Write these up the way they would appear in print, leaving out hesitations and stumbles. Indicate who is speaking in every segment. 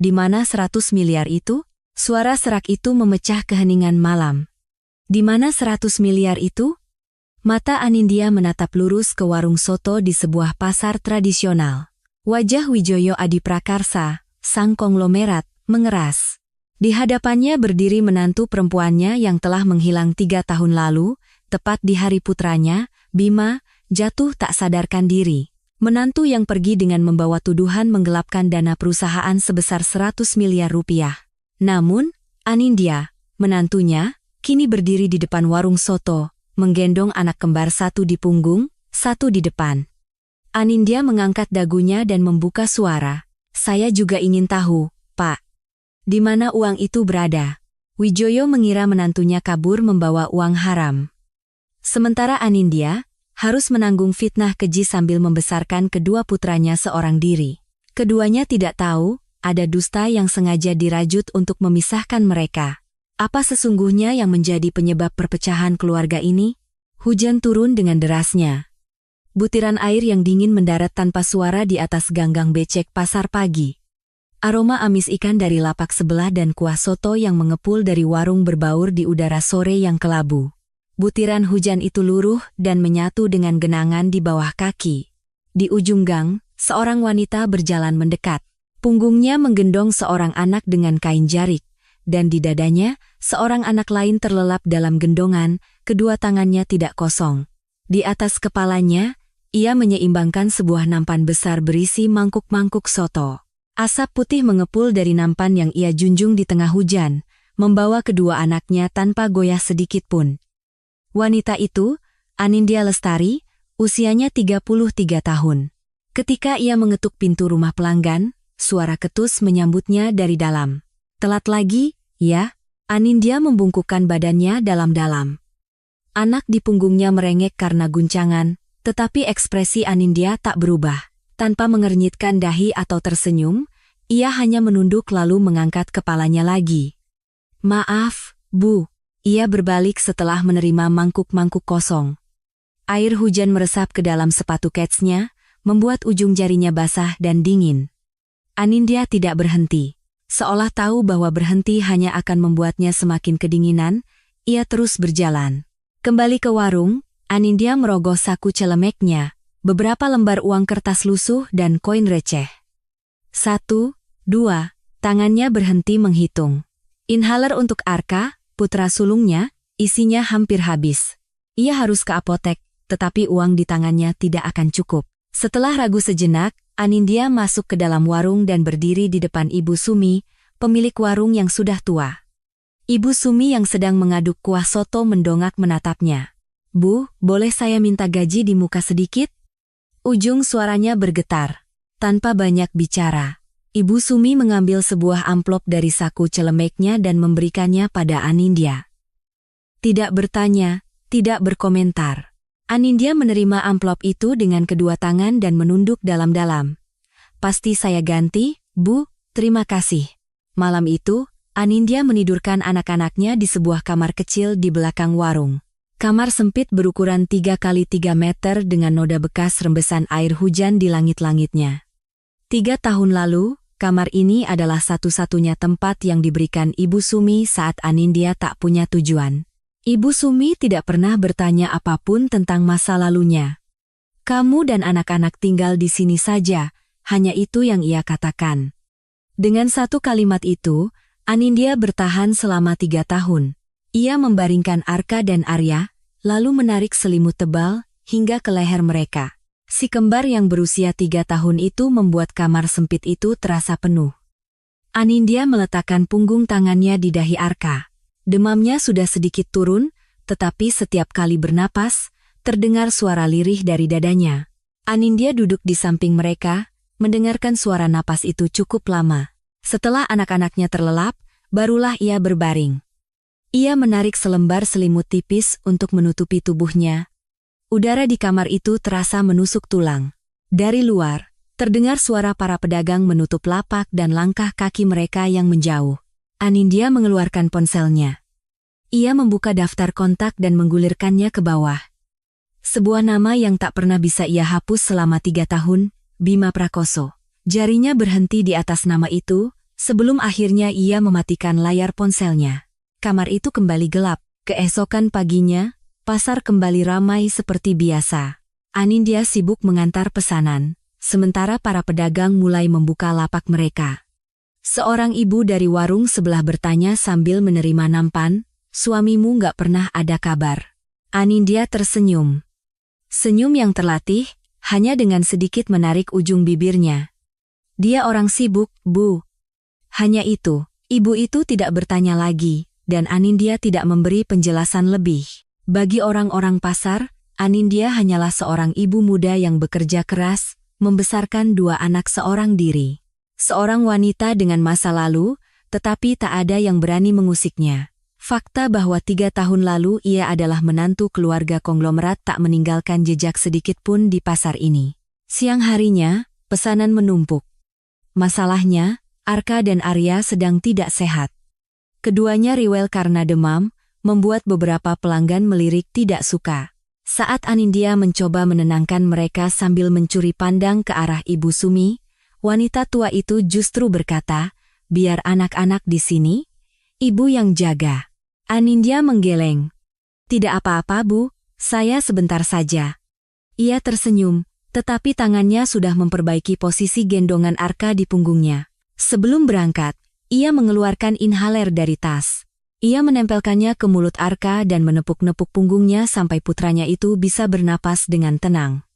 Speaker 1: Di mana 100 miliar itu? Suara serak itu memecah keheningan malam. Di mana 100 miliar itu? Mata Anindya menatap lurus ke warung soto di sebuah pasar tradisional. Wajah Wijoyo Adiprakarsa, sang konglomerat, mengeras. Di hadapannya berdiri menantu perempuannya yang telah menghilang 3 tahun lalu, tepat di hari putranya, Bima, jatuh tak sadarkan diri. Menantu yang pergi dengan membawa tuduhan menggelapkan dana perusahaan sebesar 100 miliar rupiah. Namun, Anindya, menantunya, kini berdiri di depan warung soto, menggendong anak kembar satu di punggung, satu di depan. Anindya mengangkat dagunya dan membuka suara. Saya juga ingin tahu, Pak. Di mana uang itu berada? Wijoyo mengira menantunya kabur membawa uang haram. Sementara Anindya harus menanggung fitnah keji sambil membesarkan kedua putranya seorang diri. Keduanya tidak tahu ada dusta yang sengaja dirajut untuk memisahkan mereka. Apa sesungguhnya yang menjadi penyebab perpecahan keluarga ini? Hujan turun dengan derasnya. Butiran air yang dingin mendarat tanpa suara di atas ganggang becek pasar pagi. Aroma amis ikan dari lapak sebelah dan kuah soto yang mengepul dari warung berbaur di udara sore yang kelabu. Butiran hujan itu luruh dan menyatu dengan genangan di bawah kaki. Di ujung gang, seorang wanita berjalan mendekat. Punggungnya menggendong seorang anak dengan kain jarik, dan di dadanya, seorang anak lain terlelap dalam gendongan, kedua tangannya tidak kosong. Di atas kepalanya, ia menyeimbangkan sebuah nampan besar berisi mangkuk-mangkuk soto. Asap putih mengepul dari nampan yang ia junjung di tengah hujan, membawa kedua anaknya tanpa goyah sedikit pun. Wanita itu, Anindya Lestari, usianya 33 tahun. Ketika ia mengetuk pintu rumah pelanggan, suara ketus menyambutnya dari dalam. Telat lagi, ya? Anindya membungkukkan badannya dalam-dalam. Anak di punggungnya merengek karena guncangan, tetapi ekspresi Anindya tak berubah. Tanpa mengernyitkan dahi atau tersenyum, ia hanya menunduk lalu mengangkat kepalanya lagi. Maaf, Bu. Ia berbalik setelah menerima mangkuk-mangkuk kosong. Air hujan meresap ke dalam sepatu ketsnya, membuat ujung jarinya basah dan dingin. Anindya tidak berhenti. Seolah tahu bahwa berhenti hanya akan membuatnya semakin kedinginan, ia terus berjalan. Kembali ke warung, Anindya merogoh saku celemeknya, beberapa lembar uang kertas lusuh dan koin receh. 1, 2, tangannya berhenti menghitung. Inhaler untuk Arka, putra sulungnya, isinya hampir habis. Ia harus ke apotek, tetapi uang di tangannya tidak akan cukup. Setelah ragu sejenak, Anindya masuk ke dalam warung dan berdiri di depan Ibu Sumi, pemilik warung yang sudah tua. Ibu Sumi yang sedang mengaduk kuah soto mendongak menatapnya. Bu, boleh saya minta gaji di muka sedikit? Ujung suaranya bergetar. Tanpa banyak bicara, Ibu Sumi mengambil sebuah amplop dari saku celemeknya dan memberikannya pada Anindya. Tidak bertanya, tidak berkomentar. Anindya menerima amplop itu dengan kedua tangan dan menunduk dalam-dalam. Pasti saya ganti, Bu, terima kasih. Malam itu, Anindya menidurkan anak-anaknya di sebuah kamar kecil di belakang warung. Kamar sempit berukuran 3 kali 3 meter dengan noda bekas rembesan air hujan di langit-langitnya. 3 tahun lalu, kamar ini adalah satu-satunya tempat yang diberikan Ibu Sumi saat Anindya tak punya tujuan. Ibu Sumi tidak pernah bertanya apapun tentang masa lalunya. Kamu dan anak-anak tinggal di sini saja, hanya itu yang ia katakan. Dengan satu kalimat itu, Anindya bertahan selama 3 tahun. Ia membaringkan Arka dan Arya, lalu menarik selimut tebal hingga ke leher mereka. Si kembar yang berusia 3 tahun itu membuat kamar sempit itu terasa penuh. Anindya meletakkan punggung tangannya di dahi Arka. Demamnya sudah sedikit turun, tetapi setiap kali bernapas, terdengar suara lirih dari dadanya. Anindya duduk di samping mereka, mendengarkan suara napas itu cukup lama. Setelah anak-anaknya terlelap, barulah ia berbaring. Ia menarik selembar selimut tipis untuk menutupi tubuhnya. Udara di kamar itu terasa menusuk tulang. Dari luar, terdengar suara para pedagang menutup lapak dan langkah kaki mereka yang menjauh. Anindya mengeluarkan ponselnya. Ia membuka daftar kontak dan menggulirkannya ke bawah. Sebuah nama yang tak pernah bisa ia hapus selama 3 tahun, Bima Prakoso. Jarinya berhenti di atas nama itu, Sebelum akhirnya ia mematikan layar ponselnya. Kamar itu kembali gelap. Keesokan paginya, pasar kembali ramai seperti biasa. Anindya sibuk mengantar pesanan, sementara para pedagang mulai membuka lapak mereka. Seorang ibu dari warung sebelah bertanya sambil menerima nampan, "Suamimu nggak pernah ada kabar?" Anindya tersenyum. Senyum yang terlatih, hanya dengan sedikit menarik ujung bibirnya. "Dia orang sibuk, Bu." Hanya itu, ibu itu tidak bertanya lagi, dan Anindya tidak memberi penjelasan lebih. Bagi orang-orang pasar, Anindya hanyalah seorang ibu muda yang bekerja keras, membesarkan dua anak seorang diri. Seorang wanita dengan masa lalu, tetapi tak ada yang berani mengusiknya. Fakta bahwa 3 tahun lalu ia adalah menantu keluarga konglomerat tak meninggalkan jejak sedikit pun di pasar ini. Siang harinya, pesanan menumpuk. Masalahnya, Arka dan Arya sedang tidak sehat. Keduanya rewel karena demam, membuat beberapa pelanggan melirik tidak suka. Saat Anindya mencoba menenangkan mereka sambil mencuri pandang ke arah Ibu Sumi, wanita tua itu justru berkata, "Biar anak-anak di sini, Ibu yang jaga." Anindya menggeleng. "Tidak apa-apa, Bu, saya sebentar saja." Ia tersenyum, tetapi tangannya sudah memperbaiki posisi gendongan Arka di punggungnya. Sebelum berangkat, ia mengeluarkan inhaler dari tas. Ia menempelkannya ke mulut Arka dan menepuk-nepuk punggungnya sampai putranya itu bisa bernapas dengan tenang.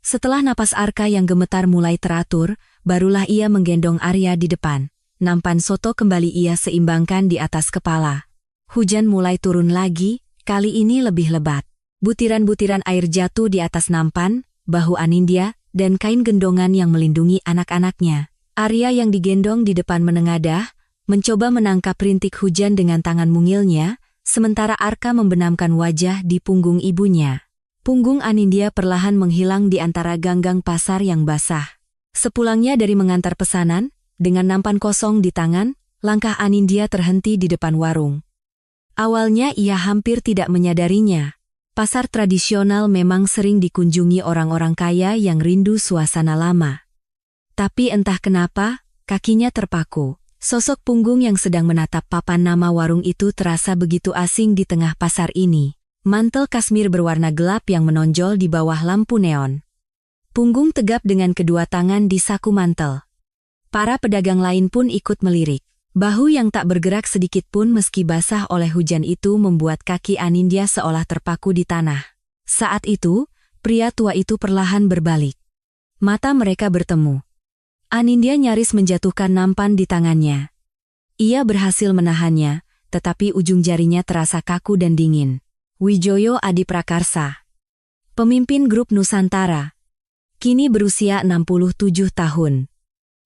Speaker 1: Setelah napas Arka yang gemetar mulai teratur, barulah ia menggendong Arya di depan. Nampan soto kembali ia seimbangkan di atas kepala. Hujan mulai turun lagi, kali ini lebih lebat. Butiran-butiran air jatuh di atas nampan, bahu Anindya, dan kain gendongan yang melindungi anak-anaknya. Arya yang digendong di depan menengadah, mencoba menangkap rintik hujan dengan tangan mungilnya, sementara Arka membenamkan wajah di punggung ibunya. Punggung Anindya perlahan menghilang di antara ganggang pasar yang basah. Sepulangnya dari mengantar pesanan, dengan nampan kosong di tangan, langkah Anindya terhenti di depan warung. Awalnya ia hampir tidak menyadarinya. Pasar tradisional memang sering dikunjungi orang-orang kaya yang rindu suasana lama. Tapi entah kenapa, kakinya terpaku. Sosok punggung yang sedang menatap papan nama warung itu terasa begitu asing di tengah pasar ini. Mantel kasmir berwarna gelap yang menonjol di bawah lampu neon. Punggung tegap dengan kedua tangan di saku mantel. Para pedagang lain pun ikut melirik. Bahu yang tak bergerak sedikit pun meski basah oleh hujan itu membuat kaki Anindya seolah terpaku di tanah. Saat itu, pria tua itu perlahan berbalik. Mata mereka bertemu. Anindya nyaris menjatuhkan nampan di tangannya. Ia berhasil menahannya, tetapi ujung jarinya terasa kaku dan dingin. Wijoyo Adiprakarsa, pemimpin grup Nusantara, kini berusia 67 tahun.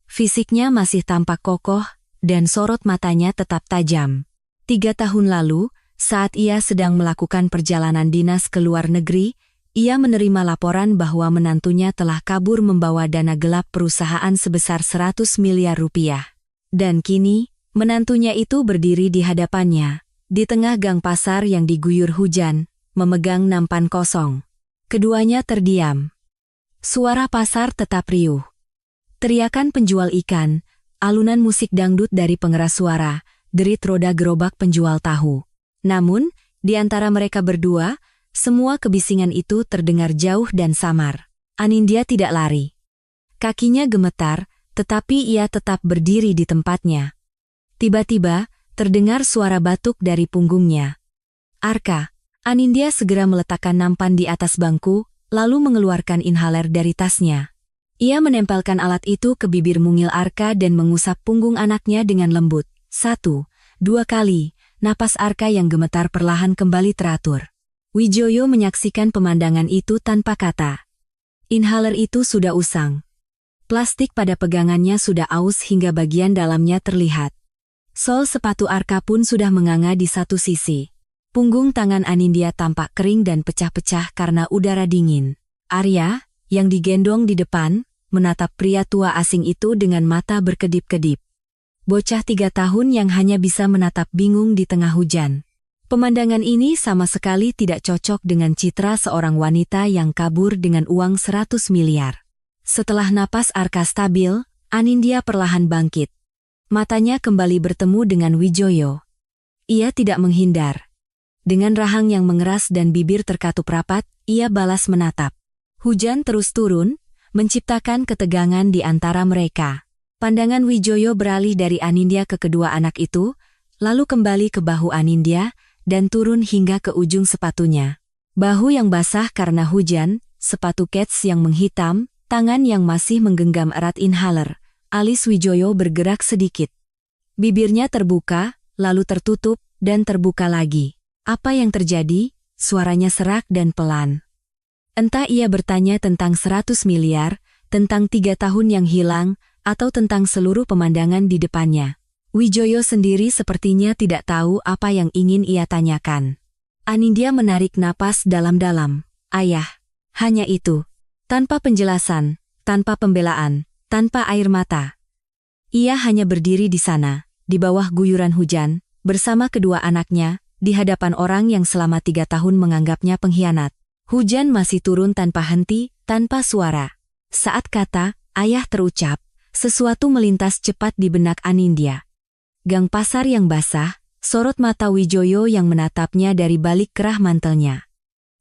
Speaker 1: Fisiknya masih tampak kokoh, dan sorot matanya tetap tajam. 3 tahun lalu, saat ia sedang melakukan perjalanan dinas ke luar negeri, ia menerima laporan bahwa menantunya telah kabur membawa dana gelap perusahaan sebesar 100 miliar rupiah. Dan kini, menantunya itu berdiri di hadapannya, di tengah gang pasar yang diguyur hujan, memegang nampan kosong. Keduanya terdiam. Suara pasar tetap riuh. Teriakan penjual ikan, alunan musik dangdut dari pengeras suara, derit roda gerobak penjual tahu. Namun, di antara mereka berdua, semua kebisingan itu terdengar jauh dan samar. Anindya tidak lari. Kakinya gemetar, tetapi ia tetap berdiri di tempatnya. Tiba-tiba, terdengar suara batuk dari punggungnya. "Arka." Anindya segera meletakkan nampan di atas bangku, lalu mengeluarkan inhaler dari tasnya. Ia menempelkan alat itu ke bibir mungil Arka dan mengusap punggung anaknya dengan lembut. 1, 2 kali, napas Arka yang gemetar perlahan kembali teratur. Wijoyo menyaksikan pemandangan itu tanpa kata. Inhaler itu sudah usang. Plastik pada pegangannya sudah aus hingga bagian dalamnya terlihat. Sol sepatu Arka pun sudah menganga di satu sisi. Punggung tangan Anindya tampak kering dan pecah-pecah karena udara dingin. Arya, yang digendong di depan, menatap pria tua asing itu dengan mata berkedip-kedip. Bocah 3 tahun yang hanya bisa menatap bingung di tengah hujan. Pemandangan ini sama sekali tidak cocok dengan citra seorang wanita yang kabur dengan uang 100 miliar. Setelah napas Arka stabil, Anindya perlahan bangkit. matanya kembali bertemu dengan Wijoyo. Ia tidak menghindar. Dengan rahang yang mengeras dan bibir terkatup rapat, ia balas menatap. Hujan terus turun, menciptakan ketegangan di antara mereka. Pandangan Wijoyo beralih dari Anindya ke kedua anak itu, lalu kembali ke bahu Anindya, dan turun hingga ke ujung sepatunya. Bahu yang basah karena hujan, sepatu kets yang menghitam, tangan yang masih menggenggam erat inhaler. Alis Wijoyo bergerak sedikit. Bibirnya terbuka, lalu tertutup, dan terbuka lagi. Apa yang terjadi? Suaranya serak dan pelan. Entah ia bertanya tentang 100 miliar, tentang 3 tahun yang hilang, atau tentang seluruh pemandangan di depannya. Wijoyo sendiri sepertinya tidak tahu apa yang ingin ia tanyakan. Anindya menarik napas dalam-dalam. Ayah. Hanya itu. Tanpa penjelasan, tanpa pembelaan, tanpa air mata. Ia hanya berdiri di sana, di bawah guyuran hujan, bersama kedua anaknya, di hadapan orang yang selama 3 tahun menganggapnya pengkhianat. Hujan masih turun tanpa henti, tanpa suara. Saat kata, ayah terucap, sesuatu melintas cepat di benak Anindya. Gang pasar yang basah, sorot mata Wijoyo yang menatapnya dari balik kerah mantelnya.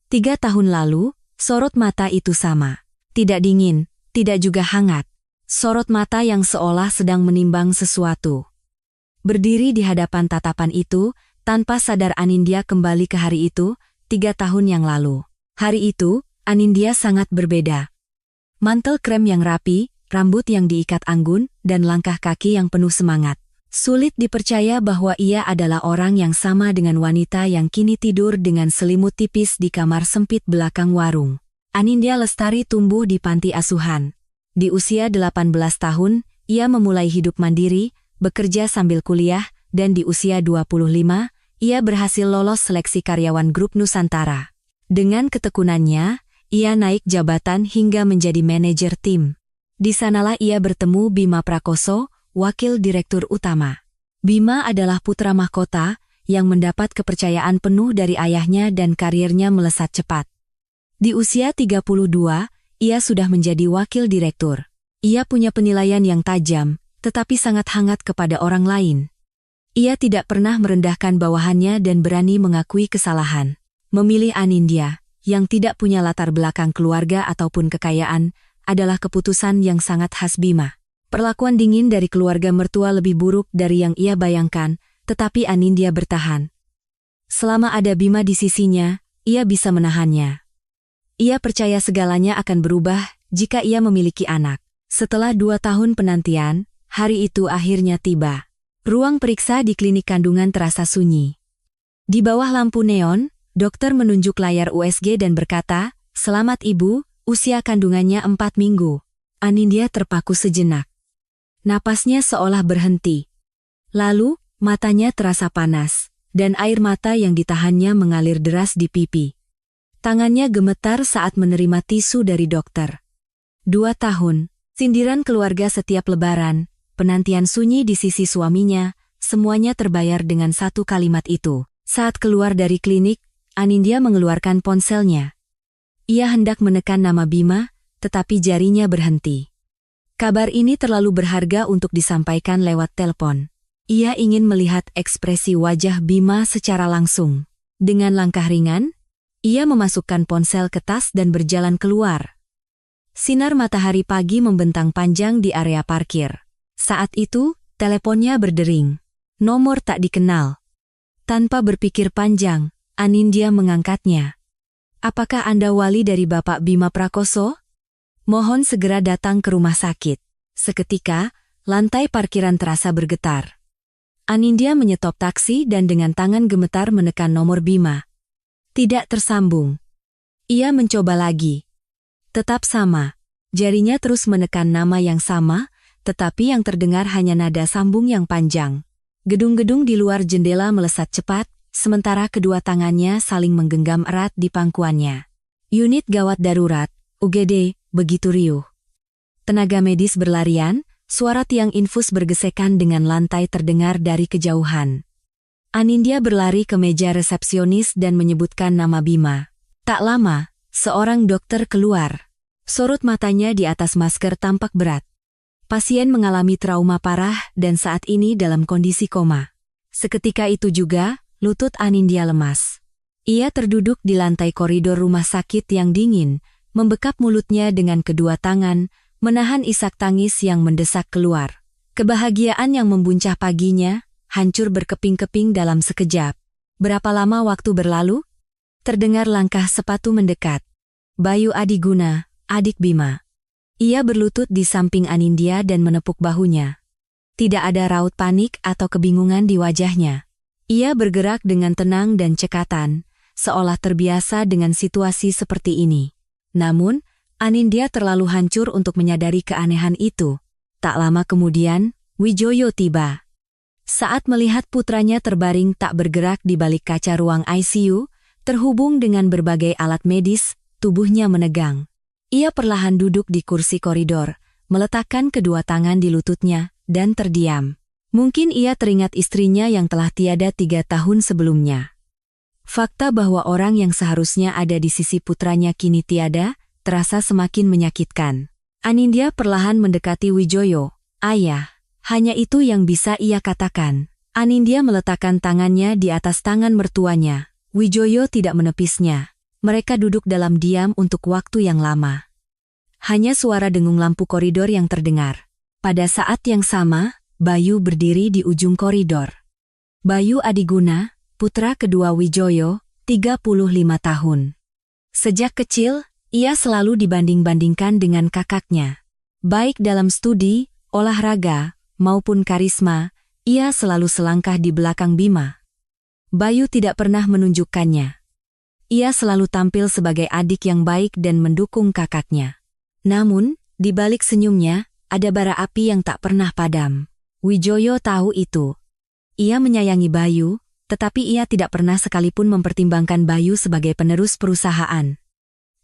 Speaker 1: 3 tahun lalu, sorot mata itu sama. Tidak dingin, tidak juga hangat. Sorot mata yang seolah sedang menimbang sesuatu. Berdiri di hadapan tatapan itu, tanpa sadar Anindya kembali ke hari itu, 3 tahun yang lalu. Hari itu, Anindya sangat berbeda. Mantel krem yang rapi, rambut yang diikat anggun, dan langkah kaki yang penuh semangat. Sulit dipercaya bahwa ia adalah orang yang sama dengan wanita yang kini tidur dengan selimut tipis di kamar sempit belakang warung. Anindya Lestari tumbuh di panti asuhan. Di usia 18 tahun, ia memulai hidup mandiri, bekerja sambil kuliah, dan di usia 25, ia berhasil lolos seleksi karyawan grup Nusantara. Dengan ketekunannya, ia naik jabatan hingga menjadi manajer tim. Di sanalah ia bertemu Bima Prakoso, wakil direktur utama. Bima adalah putra mahkota, yang mendapat kepercayaan penuh dari ayahnya dan karirnya melesat cepat. Di usia 32, ia sudah menjadi wakil direktur. Ia punya penilaian yang tajam, tetapi sangat hangat kepada orang lain. Ia tidak pernah merendahkan bawahannya dan berani mengakui kesalahan. Memilih Anindya, yang tidak punya latar belakang keluarga ataupun kekayaan, adalah keputusan yang sangat khas Bima. Perlakuan dingin dari keluarga mertua lebih buruk dari yang ia bayangkan, tetapi Anindya bertahan. Selama ada Bima di sisinya, ia bisa menahannya. Ia percaya segalanya akan berubah jika ia memiliki anak. Setelah 2 tahun penantian, hari itu akhirnya tiba. Ruang periksa di klinik kandungan terasa sunyi. Di bawah lampu neon, dokter menunjuk layar USG dan berkata, "Selamat ibu, usia kandungannya 4 minggu." Anindya terpaku sejenak. Napasnya seolah berhenti. Lalu, matanya terasa panas, dan air mata yang ditahannya mengalir deras di pipi. Tangannya gemetar saat menerima tisu dari dokter. 2 tahun, sindiran keluarga setiap lebaran, penantian sunyi di sisi suaminya, semuanya terbayar dengan satu kalimat itu. Saat keluar dari klinik, Anindya mengeluarkan ponselnya. Ia hendak menekan nama Bima, tetapi jarinya berhenti. Kabar ini terlalu berharga untuk disampaikan lewat telepon. Ia ingin melihat ekspresi wajah Bima secara langsung. Dengan langkah ringan, ia memasukkan ponsel ke tas dan berjalan keluar. Sinar matahari pagi membentang panjang di area parkir. Saat itu, teleponnya berdering. Nomor tak dikenal. Tanpa berpikir panjang, Anindya mengangkatnya. "Apakah Anda wali dari Bapak Bima Prakoso? Mohon segera datang ke rumah sakit." Seketika, lantai parkiran terasa bergetar. Anindya menyetop taksi dan dengan tangan gemetar menekan nomor Bima. Tidak tersambung. Ia mencoba lagi. Tetap sama. Jarinya terus menekan nama yang sama, tetapi yang terdengar hanya nada sambung yang panjang. Gedung-gedung di luar jendela melesat cepat, sementara kedua tangannya saling menggenggam erat di pangkuannya. Unit gawat darurat, UGD, begitu riuh. Tenaga medis berlarian, suara tiang infus bergesekan dengan lantai terdengar dari kejauhan. Anindya berlari ke meja resepsionis dan menyebutkan nama Bima. Tak lama, seorang dokter keluar. Sorot matanya di atas masker tampak berat. Pasien mengalami trauma parah dan saat ini dalam kondisi koma. Seketika itu juga, lutut Anindya lemas. Ia terduduk di lantai koridor rumah sakit yang dingin, membekap mulutnya dengan kedua tangan, menahan isak tangis yang mendesak keluar. Kebahagiaan yang membuncah paginya, hancur berkeping-keping dalam sekejap. Berapa lama waktu berlalu? Terdengar langkah sepatu mendekat. Bayu Adiguna, adik Bima. Ia berlutut di samping Anindya dan menepuk bahunya. Tidak ada raut panik atau kebingungan di wajahnya. Ia bergerak dengan tenang dan cekatan, seolah terbiasa dengan situasi seperti ini. Namun, Anindya terlalu hancur untuk menyadari keanehan itu. Tak lama kemudian, Wijoyo tiba. Saat melihat putranya terbaring tak bergerak di balik kaca ruang ICU, terhubung dengan berbagai alat medis, tubuhnya menegang. Ia perlahan duduk di kursi koridor, meletakkan kedua tangan di lututnya, dan terdiam. Mungkin ia teringat istrinya yang telah tiada 3 tahun sebelumnya. Fakta bahwa orang yang seharusnya ada di sisi putranya kini tiada, terasa semakin menyakitkan. Anindya perlahan mendekati Wijoyo. Ayah, hanya itu yang bisa ia katakan. Anindya meletakkan tangannya di atas tangan mertuanya. Wijoyo tidak menepisnya. Mereka duduk dalam diam untuk waktu yang lama. Hanya suara dengung lampu koridor yang terdengar. Pada saat yang sama, Bayu berdiri di ujung koridor. Bayu Adiguna, putra kedua Wijoyo, 35 tahun. Sejak kecil, ia selalu dibanding-bandingkan dengan kakaknya. Baik dalam studi, olahraga, maupun karisma, ia selalu selangkah di belakang Bima. Bayu tidak pernah menunjukkannya. Ia selalu tampil sebagai adik yang baik dan mendukung kakaknya. Namun, di balik senyumnya, ada bara api yang tak pernah padam. Wijoyo tahu itu. Ia menyayangi Bayu, tetapi ia tidak pernah sekalipun mempertimbangkan Bayu sebagai penerus perusahaan.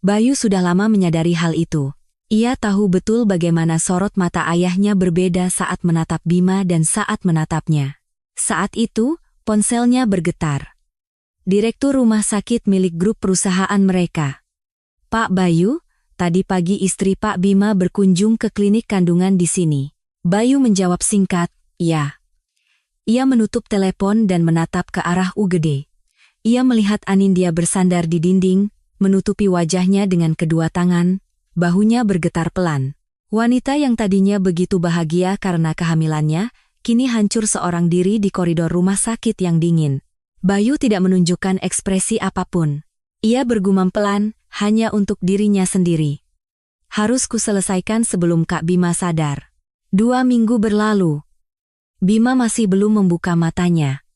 Speaker 1: Bayu sudah lama menyadari hal itu. Ia tahu betul bagaimana sorot mata ayahnya berbeda saat menatap Bima dan saat menatapnya. Saat itu, ponselnya bergetar. Direktur rumah sakit milik grup perusahaan mereka. Pak Bayu, tadi pagi istri Pak Bima berkunjung ke klinik kandungan di sini. Bayu menjawab singkat, ya. Ia menutup telepon dan menatap ke arah UGD. Ia melihat Anindya bersandar di dinding, menutupi wajahnya dengan kedua tangan, bahunya bergetar pelan. Wanita yang tadinya begitu bahagia karena kehamilannya, kini hancur seorang diri di koridor rumah sakit yang dingin. Bayu tidak menunjukkan ekspresi apapun. Ia bergumam pelan, hanya untuk dirinya sendiri. Harus kuselesaikan sebelum Kak Bima sadar. 2 minggu berlalu. Bima masih belum membuka matanya.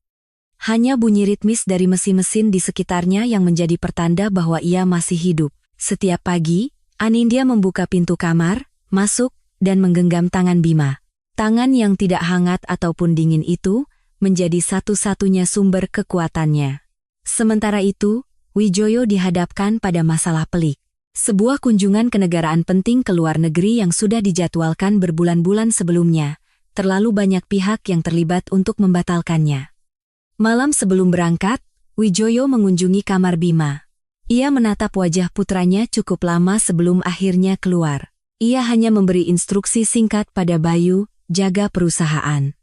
Speaker 1: Hanya bunyi ritmis dari mesin-mesin di sekitarnya yang menjadi pertanda bahwa ia masih hidup. Setiap pagi, Anindya membuka pintu kamar, masuk, dan menggenggam tangan Bima. Tangan yang tidak hangat ataupun dingin itu, menjadi satu-satunya sumber kekuatannya. Sementara itu, Wijoyo dihadapkan pada masalah pelik. Sebuah kunjungan kenegaraan penting ke luar negeri yang sudah dijadwalkan berbulan-bulan sebelumnya. Terlalu banyak pihak yang terlibat untuk membatalkannya. Malam sebelum berangkat, Wijoyo mengunjungi kamar Bima. Ia menatap wajah putranya cukup lama sebelum akhirnya keluar. Ia hanya memberi instruksi singkat pada Bayu, jaga perusahaan.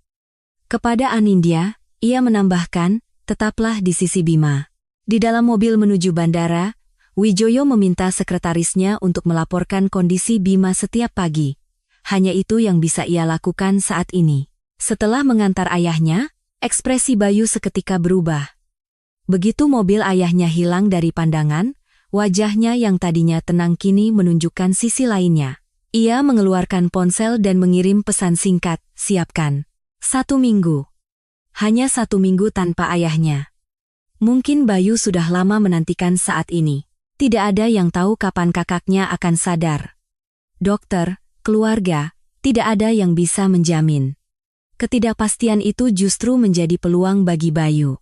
Speaker 1: Kepada Anindya, ia menambahkan, tetaplah di sisi Bima. Di dalam mobil menuju bandara, Wijoyo meminta sekretarisnya untuk melaporkan kondisi Bima setiap pagi. Hanya itu yang bisa ia lakukan saat ini. Setelah mengantar ayahnya, ekspresi Bayu seketika berubah. Begitu mobil ayahnya hilang dari pandangan, wajahnya yang tadinya tenang kini menunjukkan sisi lainnya. Ia mengeluarkan ponsel dan mengirim pesan singkat, siapkan. 1 minggu. Hanya 1 minggu tanpa ayahnya. Mungkin Bayu sudah lama menantikan saat ini. Tidak ada yang tahu kapan kakaknya akan sadar. Dokter, keluarga, tidak ada yang bisa menjamin. Ketidakpastian itu justru menjadi peluang bagi Bayu.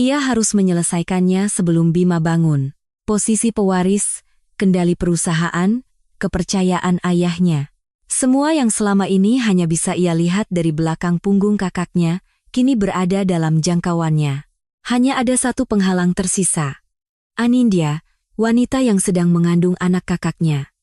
Speaker 1: Ia harus menyelesaikannya sebelum Bima bangun. Posisi pewaris, kendali perusahaan, kepercayaan ayahnya. Semua yang selama ini hanya bisa ia lihat dari belakang punggung kakaknya, kini berada dalam jangkauannya. Hanya ada satu penghalang tersisa. Anindya, wanita yang sedang mengandung anak kakaknya.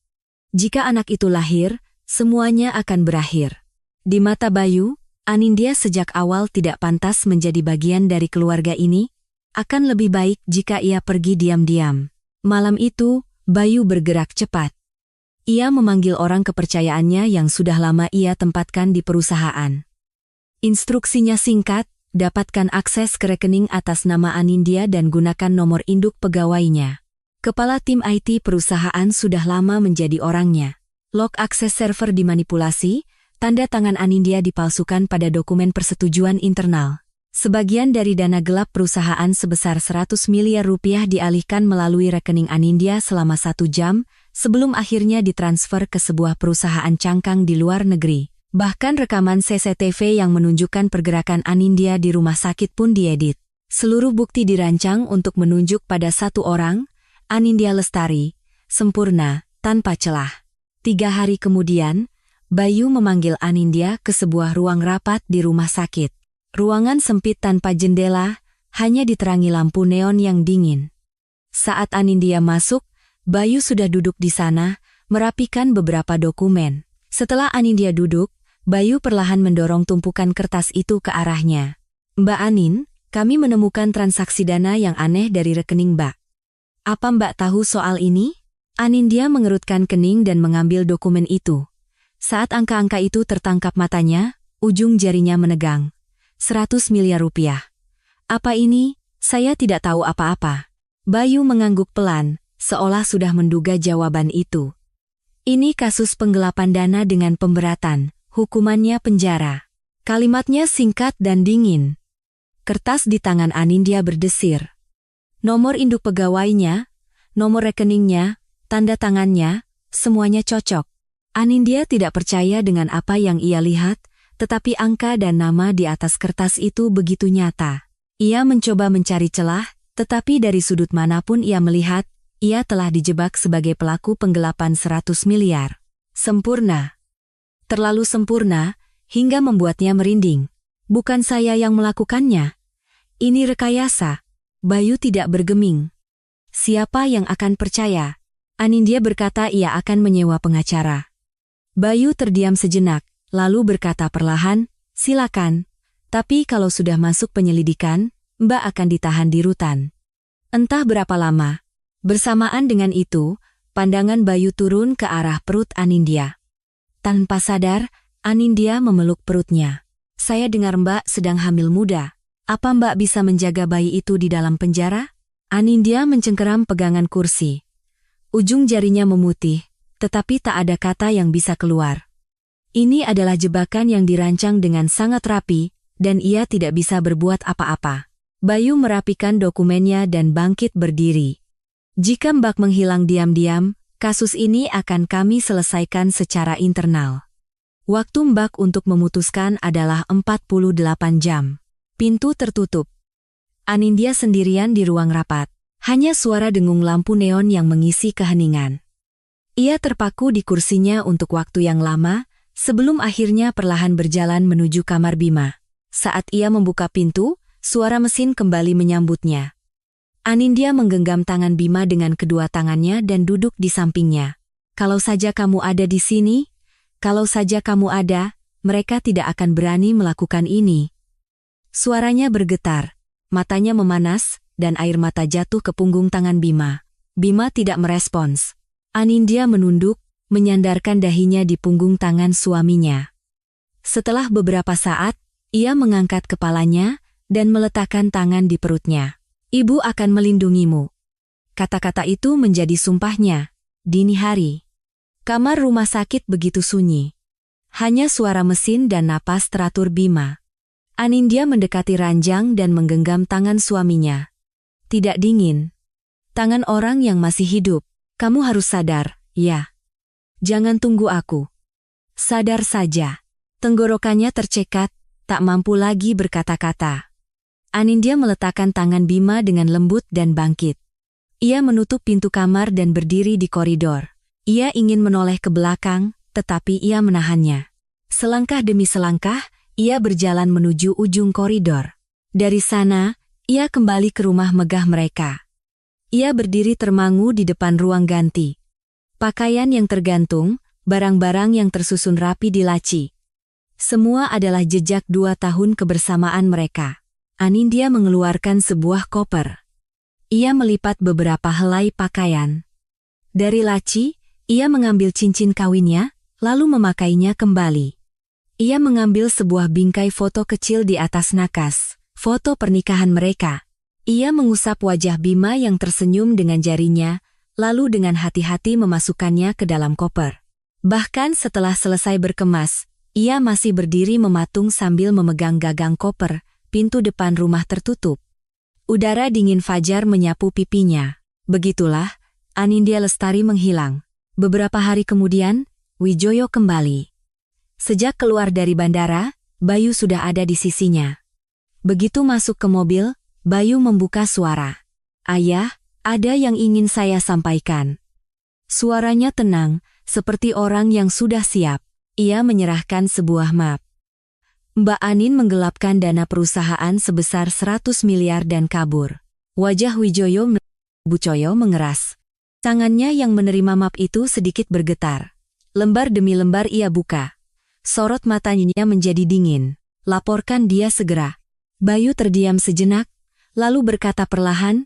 Speaker 1: Jika anak itu lahir, Semuanya akan berakhir. Di mata Bayu, Anindya sejak awal tidak pantas menjadi bagian dari keluarga ini. Akan lebih baik jika ia pergi diam-diam. Malam itu, Bayu bergerak cepat. Ia memanggil orang kepercayaannya yang sudah lama ia tempatkan di perusahaan. Instruksinya singkat, dapatkan akses ke rekening atas nama Anindya dan gunakan nomor induk pegawainya. Kepala tim IT perusahaan sudah lama menjadi orangnya. Log akses server dimanipulasi, tanda tangan Anindya dipalsukan pada dokumen persetujuan internal. Sebagian dari dana gelap perusahaan sebesar 100 miliar rupiah dialihkan melalui rekening Anindya selama 1 jam, sebelum akhirnya ditransfer ke sebuah perusahaan cangkang di luar negeri. Bahkan rekaman CCTV yang menunjukkan pergerakan Anindya di rumah sakit pun diedit. Seluruh bukti dirancang untuk menunjuk pada satu orang, Anindya Lestari, sempurna, tanpa celah. 3 hari kemudian, Bayu memanggil Anindya ke sebuah ruang rapat di rumah sakit. Ruangan sempit tanpa jendela, hanya diterangi lampu neon yang dingin. Saat Anindya masuk, Bayu sudah duduk di sana, merapikan beberapa dokumen. Setelah Anindya duduk, Bayu perlahan mendorong tumpukan kertas itu ke arahnya. "Mbak Anin, kami menemukan transaksi dana yang aneh dari rekening Mbak. Apa Mbak tahu soal ini?" Anindya mengerutkan kening dan mengambil dokumen itu. Saat angka-angka itu tertangkap matanya, ujung jarinya menegang. 100 miliar rupiah. "Apa ini? Saya tidak tahu apa-apa." Bayu mengangguk pelan, seolah sudah menduga jawaban itu. "Ini kasus penggelapan dana dengan pemberatan, hukumannya penjara." Kalimatnya singkat dan dingin. Kertas di tangan Anindya berdesir. Nomor induk pegawainya, nomor rekeningnya, tanda tangannya, semuanya cocok. Anindya tidak percaya dengan apa yang ia lihat, tetapi angka dan nama di atas kertas itu begitu nyata. Ia mencoba mencari celah, tetapi dari sudut manapun ia melihat, ia telah dijebak sebagai pelaku penggelapan 100 miliar. Sempurna. Terlalu sempurna, hingga membuatnya merinding. "Bukan saya yang melakukannya. Ini rekayasa." Bayu tidak bergeming. "Siapa yang akan percaya?" Anindya berkata ia akan menyewa pengacara. Bayu terdiam sejenak, lalu berkata perlahan, "Silakan. Tapi kalau sudah masuk penyelidikan, Mbak akan ditahan di rutan." Entah berapa lama. Bersamaan dengan itu, pandangan Bayu turun ke arah perut Anindya. Tanpa sadar, Anindya memeluk perutnya. "Saya dengar Mbak sedang hamil muda. Apa Mbak bisa menjaga bayi itu di dalam penjara?" Anindya mencengkeram pegangan kursi. Ujung jarinya memutih, tetapi tak ada kata yang bisa keluar. Ini adalah jebakan yang dirancang dengan sangat rapi, dan ia tidak bisa berbuat apa-apa. Bayu merapikan dokumennya dan bangkit berdiri. "Jika Mbak menghilang diam-diam, kasus ini akan kami selesaikan secara internal. Waktu Mbak untuk memutuskan adalah 48 jam. Pintu tertutup. Anindya sendirian di ruang rapat. Hanya suara dengung lampu neon yang mengisi keheningan. Ia terpaku di kursinya untuk waktu yang lama, sebelum akhirnya perlahan berjalan menuju kamar Bima. Saat ia membuka pintu, suara mesin kembali menyambutnya. Anindya menggenggam tangan Bima dengan kedua tangannya dan duduk di sampingnya. "Kalau saja kamu ada di sini, kalau saja kamu ada, mereka tidak akan berani melakukan ini." Suaranya bergetar, matanya memanas, dan air mata jatuh ke punggung tangan Bima. Bima tidak merespons. Anindya menunduk, menyandarkan dahinya di punggung tangan suaminya. Setelah beberapa saat, ia mengangkat kepalanya dan meletakkan tangan di perutnya. "Ibu akan melindungimu." Kata-kata itu menjadi sumpahnya. Dini hari. Kamar rumah sakit begitu sunyi. Hanya suara mesin dan napas teratur Bima. Anindya mendekati ranjang dan menggenggam tangan suaminya. Tidak dingin. Tangan orang yang masih hidup. "Kamu harus sadar, ya. Jangan tunggu aku." "Sadar saja." Tenggorokannya tercekat, tak mampu lagi berkata-kata. Anindya meletakkan tangan Bima dengan lembut dan bangkit. Ia menutup pintu kamar dan berdiri di koridor. Ia ingin menoleh ke belakang, tetapi ia menahannya. Selangkah demi selangkah, ia berjalan menuju ujung koridor. Dari sana, ia kembali ke rumah megah mereka. Ia berdiri termangu di depan ruang ganti. Pakaian yang tergantung, barang-barang yang tersusun rapi di laci. Semua adalah jejak 2 tahun kebersamaan mereka. Anindya mengeluarkan sebuah koper. Ia melipat beberapa helai pakaian. Dari laci, ia mengambil cincin kawinnya, lalu memakainya kembali. Ia mengambil sebuah bingkai foto kecil di atas nakas, foto pernikahan mereka. Ia mengusap wajah Bima yang tersenyum dengan jarinya, lalu dengan hati-hati memasukkannya ke dalam koper. Bahkan setelah selesai berkemas, ia masih berdiri mematung sambil memegang gagang koper, pintu depan rumah tertutup. Udara dingin fajar menyapu pipinya. Begitulah, Anindya Lestari menghilang. Beberapa hari kemudian, Wijoyo kembali. Sejak keluar dari bandara, Bayu sudah ada di sisinya. Begitu masuk ke mobil, Bayu membuka suara. "Ayah, ada yang ingin saya sampaikan." Suaranya tenang, seperti orang yang sudah siap. Ia menyerahkan sebuah map. Mbak Anin menggelapkan dana perusahaan sebesar 100 miliar dan kabur. Wajah Wijoyo Bucoyo mengeras. Tangannya yang menerima map itu sedikit bergetar. Lembar demi lembar ia buka. Sorot matanya menjadi dingin. "Laporkan dia segera." Bayu terdiam sejenak, lalu berkata perlahan,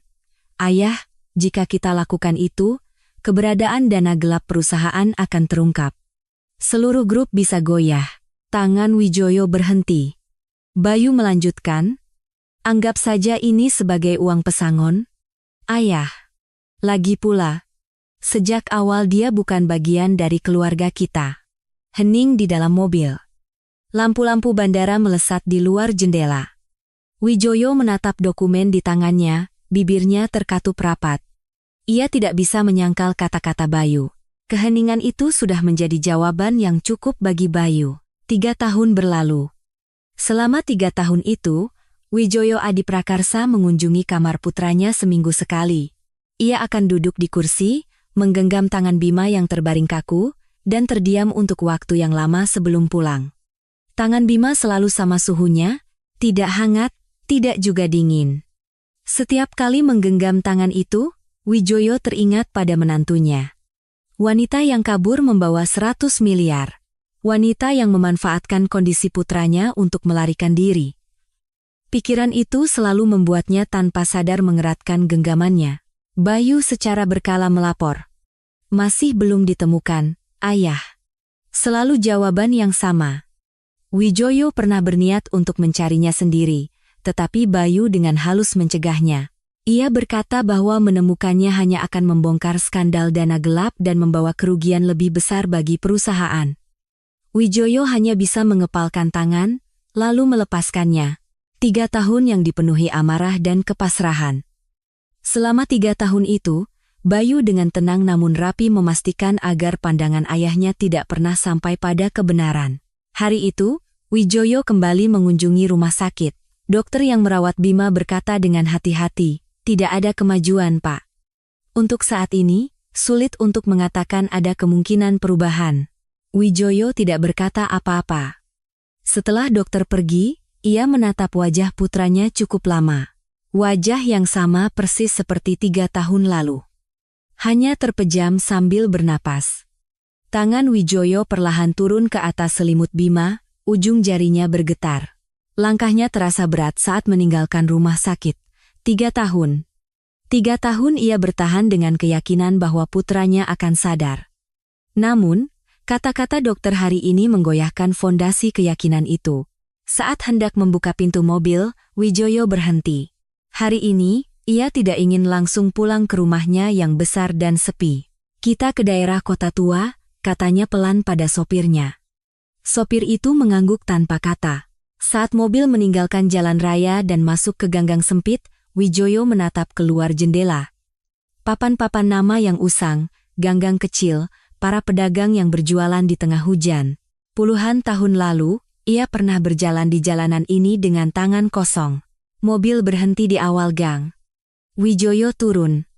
Speaker 1: "Ayah, jika kita lakukan itu, keberadaan dana gelap perusahaan akan terungkap. Seluruh grup bisa goyah." Tangan Wijoyo berhenti. Bayu melanjutkan, "Anggap saja ini sebagai uang pesangon. Ayah. Lagi pula, sejak awal dia bukan bagian dari keluarga kita." Hening di dalam mobil. Lampu-lampu bandara melesat di luar jendela. Wijoyo menatap dokumen di tangannya, bibirnya terkatup rapat. Ia tidak bisa menyangkal kata-kata Bayu. Keheningan itu sudah menjadi jawaban yang cukup bagi Bayu. 3 tahun berlalu. Selama 3 tahun itu, Wijoyo Adiprakarsa mengunjungi kamar putranya seminggu sekali. Ia akan duduk di kursi, menggenggam tangan Bima yang terbaring kaku, dan terdiam untuk waktu yang lama sebelum pulang. Tangan Bima selalu sama suhunya, tidak hangat, tidak juga dingin. Setiap kali menggenggam tangan itu, Wijoyo teringat pada menantunya. Wanita yang kabur membawa 100 miliar. Wanita yang memanfaatkan kondisi putranya untuk melarikan diri. Pikiran itu selalu membuatnya tanpa sadar mengeratkan genggamannya. Bayu secara berkala melapor. "Masih belum ditemukan, Ayah." Selalu jawaban yang sama. Wijoyo pernah berniat untuk mencarinya sendiri, tetapi Bayu dengan halus mencegahnya. Ia berkata bahwa menemukannya hanya akan membongkar skandal dana gelap dan membawa kerugian lebih besar bagi perusahaan. Wijoyo hanya bisa mengepalkan tangan, lalu melepaskannya. 3 tahun yang dipenuhi amarah dan kepasrahan. Selama 3 tahun itu, Bayu dengan tenang namun rapi memastikan agar pandangan ayahnya tidak pernah sampai pada kebenaran. Hari itu, Wijoyo kembali mengunjungi rumah sakit. Dokter yang merawat Bima berkata dengan hati-hati, "Tidak ada kemajuan, Pak. Untuk saat ini, sulit untuk mengatakan ada kemungkinan perubahan." Wijoyo tidak berkata apa-apa. Setelah dokter pergi, ia menatap wajah putranya cukup lama. Wajah yang sama persis seperti 3 tahun lalu. Hanya terpejam sambil bernapas. Tangan Wijoyo perlahan turun ke atas selimut Bima, ujung jarinya bergetar. Langkahnya terasa berat saat meninggalkan rumah sakit. 3 tahun. 3 tahun ia bertahan dengan keyakinan bahwa putranya akan sadar. Namun, kata-kata dokter hari ini menggoyahkan fondasi keyakinan itu. Saat hendak membuka pintu mobil, Wijoyo berhenti. Hari ini, ia tidak ingin langsung pulang ke rumahnya yang besar dan sepi. "Kita ke daerah kota tua," katanya pelan pada sopirnya. Sopir itu mengangguk tanpa kata. Saat mobil meninggalkan jalan raya dan masuk ke ganggang sempit, Wijoyo menatap keluar jendela. Papan-papan nama yang usang, ganggang kecil, para pedagang yang berjualan di tengah hujan. Puluhan tahun lalu, ia pernah berjalan di jalanan ini dengan tangan kosong. Mobil berhenti di awal gang. Wijoyo turun.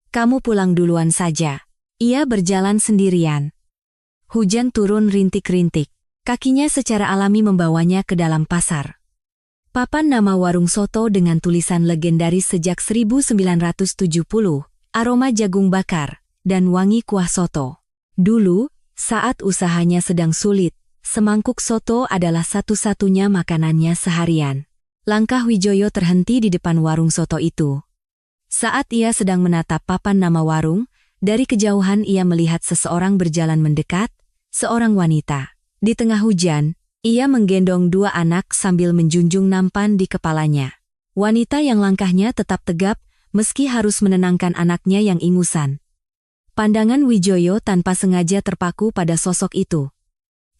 Speaker 1: "Kamu pulang duluan saja." Ia berjalan sendirian. Hujan turun rintik-rintik. Kakinya secara alami membawanya ke dalam pasar. Papan nama warung soto dengan tulisan legendaris sejak 1970, aroma jagung bakar, dan wangi kuah soto. Dulu, Saat usahanya sedang sulit, semangkuk soto adalah satu-satunya makanannya seharian. Langkah Wijoyo terhenti di depan warung soto itu. Saat ia sedang menatap papan nama warung, dari kejauhan ia melihat seseorang berjalan mendekat, seorang wanita. Di tengah hujan, ia menggendong dua anak sambil menjunjung nampan di kepalanya. Wanita yang langkahnya tetap tegap, meski harus menenangkan anaknya yang ingusan. Pandangan Wijoyo tanpa sengaja terpaku pada sosok itu.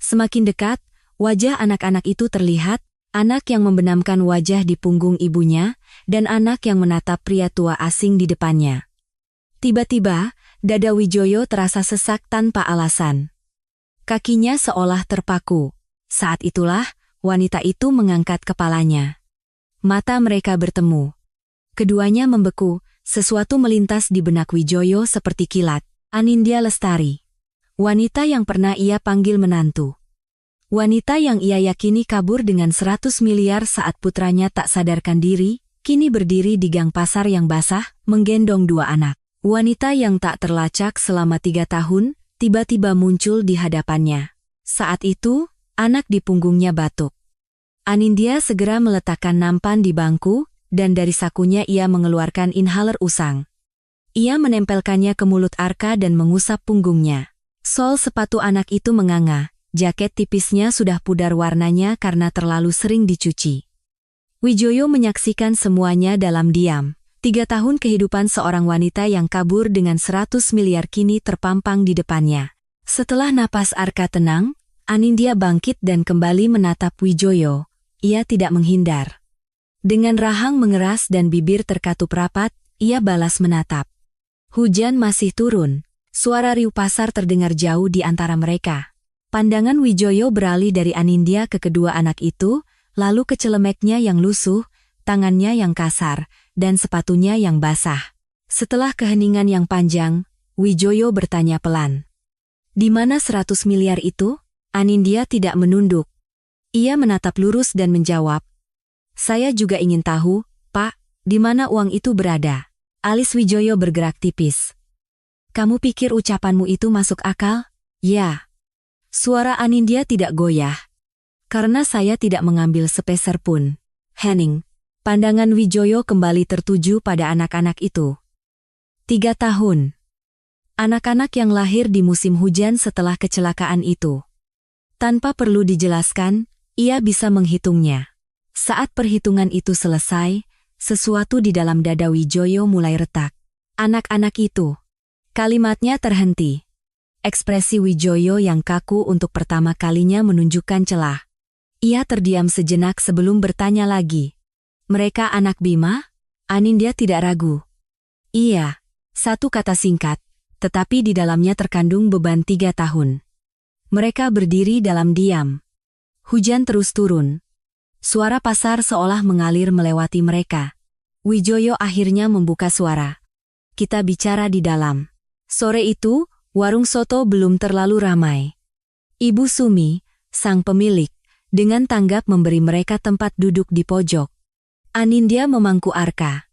Speaker 1: Semakin dekat, wajah anak-anak itu terlihat, anak yang membenamkan wajah di punggung ibunya, dan anak yang menatap pria tua asing di depannya. Tiba-tiba, dada Wijoyo terasa sesak tanpa alasan. Kakinya seolah terpaku. Saat itulah, wanita itu mengangkat kepalanya. Mata mereka bertemu. Keduanya membeku, sesuatu melintas di benak Wijoyo seperti kilat. Anindya Lestari. Wanita yang pernah ia panggil menantu. Wanita yang ia yakini kabur dengan 100 miliar saat putranya tak sadarkan diri, kini berdiri di gang pasar yang basah, menggendong dua anak. Wanita yang tak terlacak selama 3 tahun, tiba-tiba muncul di hadapannya. Saat itu, anak di punggungnya batuk. Anindya segera meletakkan nampan di bangku, dan dari sakunya ia mengeluarkan inhaler usang. Ia menempelkannya ke mulut Arka dan mengusap punggungnya. Sol sepatu anak itu menganga, jaket tipisnya sudah pudar warnanya karena terlalu sering dicuci. Wijoyo menyaksikan semuanya dalam diam. 3 tahun kehidupan seorang wanita yang kabur dengan 100 miliar kini terpampang di depannya. Setelah napas Arka tenang, Anindya bangkit dan kembali menatap Wijoyo. Ia tidak menghindar. Dengan rahang mengeras dan bibir terkatup rapat, ia balas menatap. Hujan masih turun. Suara riuh pasar terdengar jauh di antara mereka. Pandangan Wijoyo beralih dari Anindya ke kedua anak itu, lalu ke celemeknya yang lusuh, tangannya yang kasar, dan sepatunya yang basah. Setelah keheningan yang panjang, Wijoyo bertanya pelan. Di mana 100 miliar itu? Anindya tidak menunduk. Ia menatap lurus dan menjawab. Saya juga ingin tahu, Pak, di mana uang itu berada. Alis Wijoyo bergerak tipis. Kamu pikir ucapanmu itu masuk akal? Ya. Suara Anindya tidak goyah. Karena saya tidak mengambil sepeser pun. Hening. Pandangan Wijoyo kembali tertuju pada anak-anak itu. 3 tahun. Anak-anak yang lahir di musim hujan setelah kecelakaan itu. Tanpa perlu dijelaskan, ia bisa menghitungnya. Saat perhitungan itu selesai, sesuatu di dalam dada Wijoyo mulai retak. Anak-anak itu. Kalimatnya terhenti. Ekspresi Wijoyo yang kaku untuk pertama kalinya menunjukkan celah. Ia terdiam sejenak sebelum bertanya lagi. Mereka anak Bima? Anindya tidak ragu. Iya, satu kata singkat, tetapi di dalamnya terkandung beban 3 tahun. Mereka berdiri dalam diam. Hujan terus turun. Suara pasar seolah mengalir melewati mereka. Wijoyo akhirnya membuka suara. Kita bicara di dalam. Sore itu, warung soto belum terlalu ramai. Ibu Sumi, sang pemilik, dengan tanggap memberi mereka tempat duduk di pojok. Anindya memangku Arka.